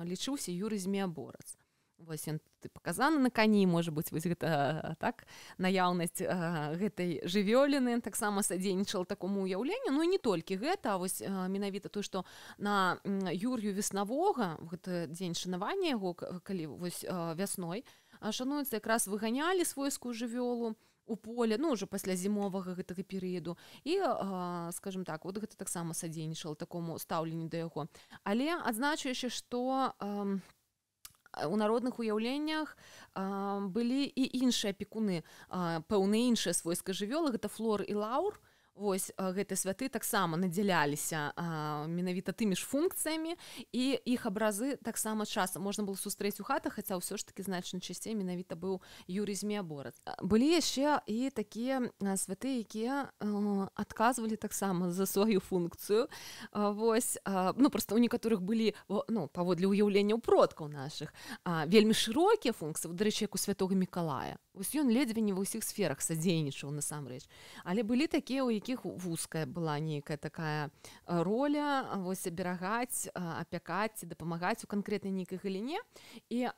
лічыўся Юрый Змеяборац. Вось ён паказаны на кані, можа быць, вось гэта так, наяўнасць гэтай жывёліны таксама садзейнічала такому ўяўленню, ну і не толькі гэта, а вось менавіта тое, што на Юр'ю Веснавога, гэта дзень шанавання яго, калі вось вясной, шануецца, якраз выганялі свойскую жывёлу у поле, ну, ўжо пасля зімовага гэтага перыяду, і, скажем так, вот гэта таксама садзейнічала такому стаўленню да яго. Але адзначу яшчэ, што у народных уяўленнях былі і іншыя апекуны, пэўныя іншыя свойскай жывёлы, гэта Флор і Лаўр. Вось гэтыя святы таксама надзяляліся менавіта тымі ж функцыямі, і іх абразы таксама часам можна было сустрэць у хатах, хаця ўсё ж такі значна часцей менавіта быў Юрый Змеяборац. Былі яшчэ і такія святы, якія адказвалі таксама за сваю функцыю. Вось, ну, проста ў некаторых былі, ну, паводле ўяўленняў продкаў нашых, вельмі шырокія функцыі, дарэчы, як у святога Мікалая. Вось ён ледзьве не ва ўсіх сферах садзейнічаў насамрэч. Але былі такія, у якіх вузкая была нейкая такая роля, вось аберагаць, апякаць, дапамагаць у канкрэтнай нейкай галіне. І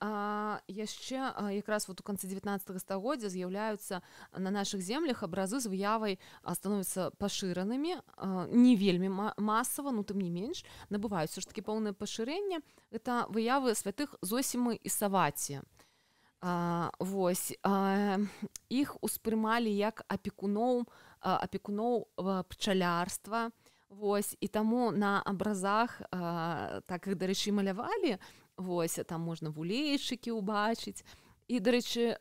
яшчэ якраз вот у канцы 19 стагоддзя з'яўляюцца на нашых землях абразы з выявай, становяцца пашыранымі, не вельмі масава, ну тым не менш, набываюць все ж такі пэўнае пашырэнне. Гэта выявы святых Зосімы і Савація. Вось, іх успрымалі як апекуноў пчалярства, вось, і таму на абразах так іх, дарэчы, малявалі, вось, там можна вулейчыкі ўбачыць, і, дарэчы,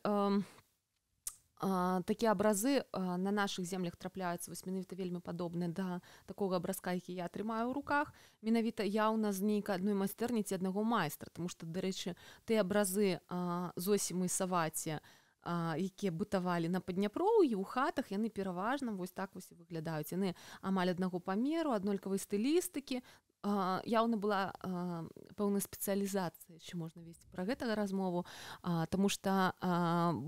такія абразы на нашых землях трапляюцца, вось менавіта вельмі падобныя да такога абразка, які я трымаю ў руках, менавіта яўна з нейкай адной майстэрні ці аднаго майстра, тому што, дарэчы, тыя абразы Зосімы і Савація, якія бытавалі на Падняпроўі ў хатах, яны пераважна вось так вось і выглядаюць. Яны амаль аднаго памеру, аднолькавай стылістыкі. Яўна была пэўная спецыялізацыя, яшчэ можна весці пра гэтага размову, таму што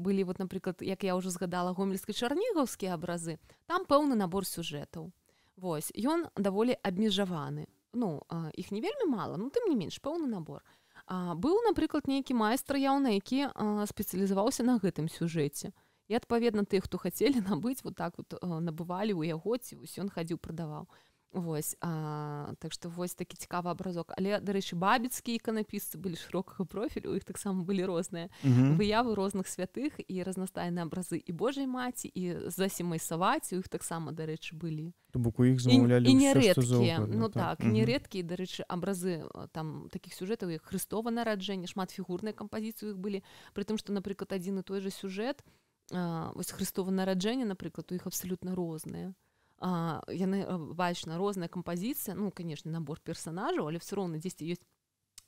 былі, вот, напрыклад, як я ўжо згадала, гомельска-чарнігаўскія абразы, там пэўны набор сюжэтаў. Вось, ён даволі абмежаваны. Ну, іх не вельмі мала, ну, тым не менш, пэўны набор. Быў, напрыклад, нейкі майстар яўна, які спецыялізаваўся на гэтым сюжэце. І, адпаведна, тых, хто хацелі набыць, вот так вот набывалі ў яго, ці вось ён хадзіў, прадаваў. Вось, так што вось такі цікавы абразок. Але, дарэчы, бабіцкія іканапісцы былі шырокага профілю, у іх таксама былі розныя выявы розных святых і разнастайныя абразы і Божай маці, і Засімай Саваці, у іх таксама, дарэчы, былі. То бок у іх замаўлялі ўсё, што заўгодна. Ну так, нерэдкія, дарэчы, абразы там такіх сюжэтаў, як Хрыстова нараджэнне, шматфігурныя кампазіцыі у іх былі, пры тым, што, напрыклад, адзін і той жа сюжэт, вось Хрыстова нараджэнне, напрыклад, у іх абсалютна розныя. Яны бачна розная кампазіцыя, ну, конечно, набор персонажаў, але все роўна дзесьці ёсць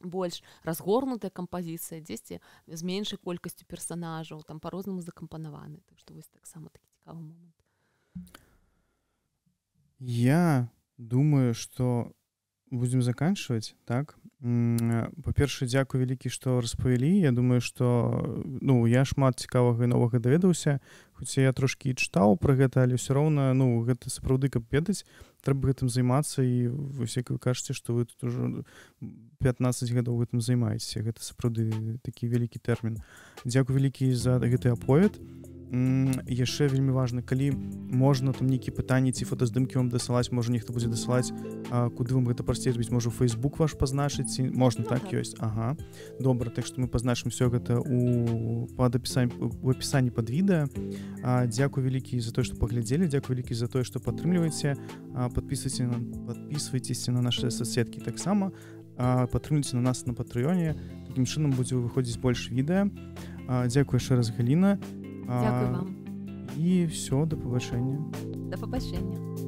больш разгорнутая кампазіцыя, дзесьці з меншай колькасцю персонажаў, там па-рознаму закампанаваны. Так што вось таксама такі цікавы момант. Я думаю, што будзем заканчваць, так? Па-першае, дзякуй вялікі, што распавялі. Я думаю, што я шмат цікавага і новага даведаўся, хоць я трошкі і чытаў пра гэта, але ўсё роўна, гэта сапраўды, каб ведаць, трэба гэтым займацца, і вось як вы кажаце, што вы тут ужо 15 гадоў гэтым займаецеся. Гэта сапраўды такі вялікі тэрмін. Дзякуй вялікі за гэты аповед. Яшчэ вельмі важна, калі можна там нейкія пытанні ці фотаздымкі вам дасылаць, можа нехта будзе дасылаць, куды вам гэта прасцей зрабіць, можа Facebook ваш пазначыць, ці можна, так ёсць. Ага, добра, так што мы пазначым все гэта у апісанні пад відэа. Дзякуй вялікі за тое, што паглядзелі, дзякуй вялікі за тое, што падтрымліваеце, падпісвайцеся на нашы соцсеткі таксама, падтрымлівайце на нас на Патрэёне, такім чынам будзе выходзіць больш відэа. Дзякуй яшчэ раз, Галіна. Дзякуй вам. І все, да пабачэння. Да пабачэння.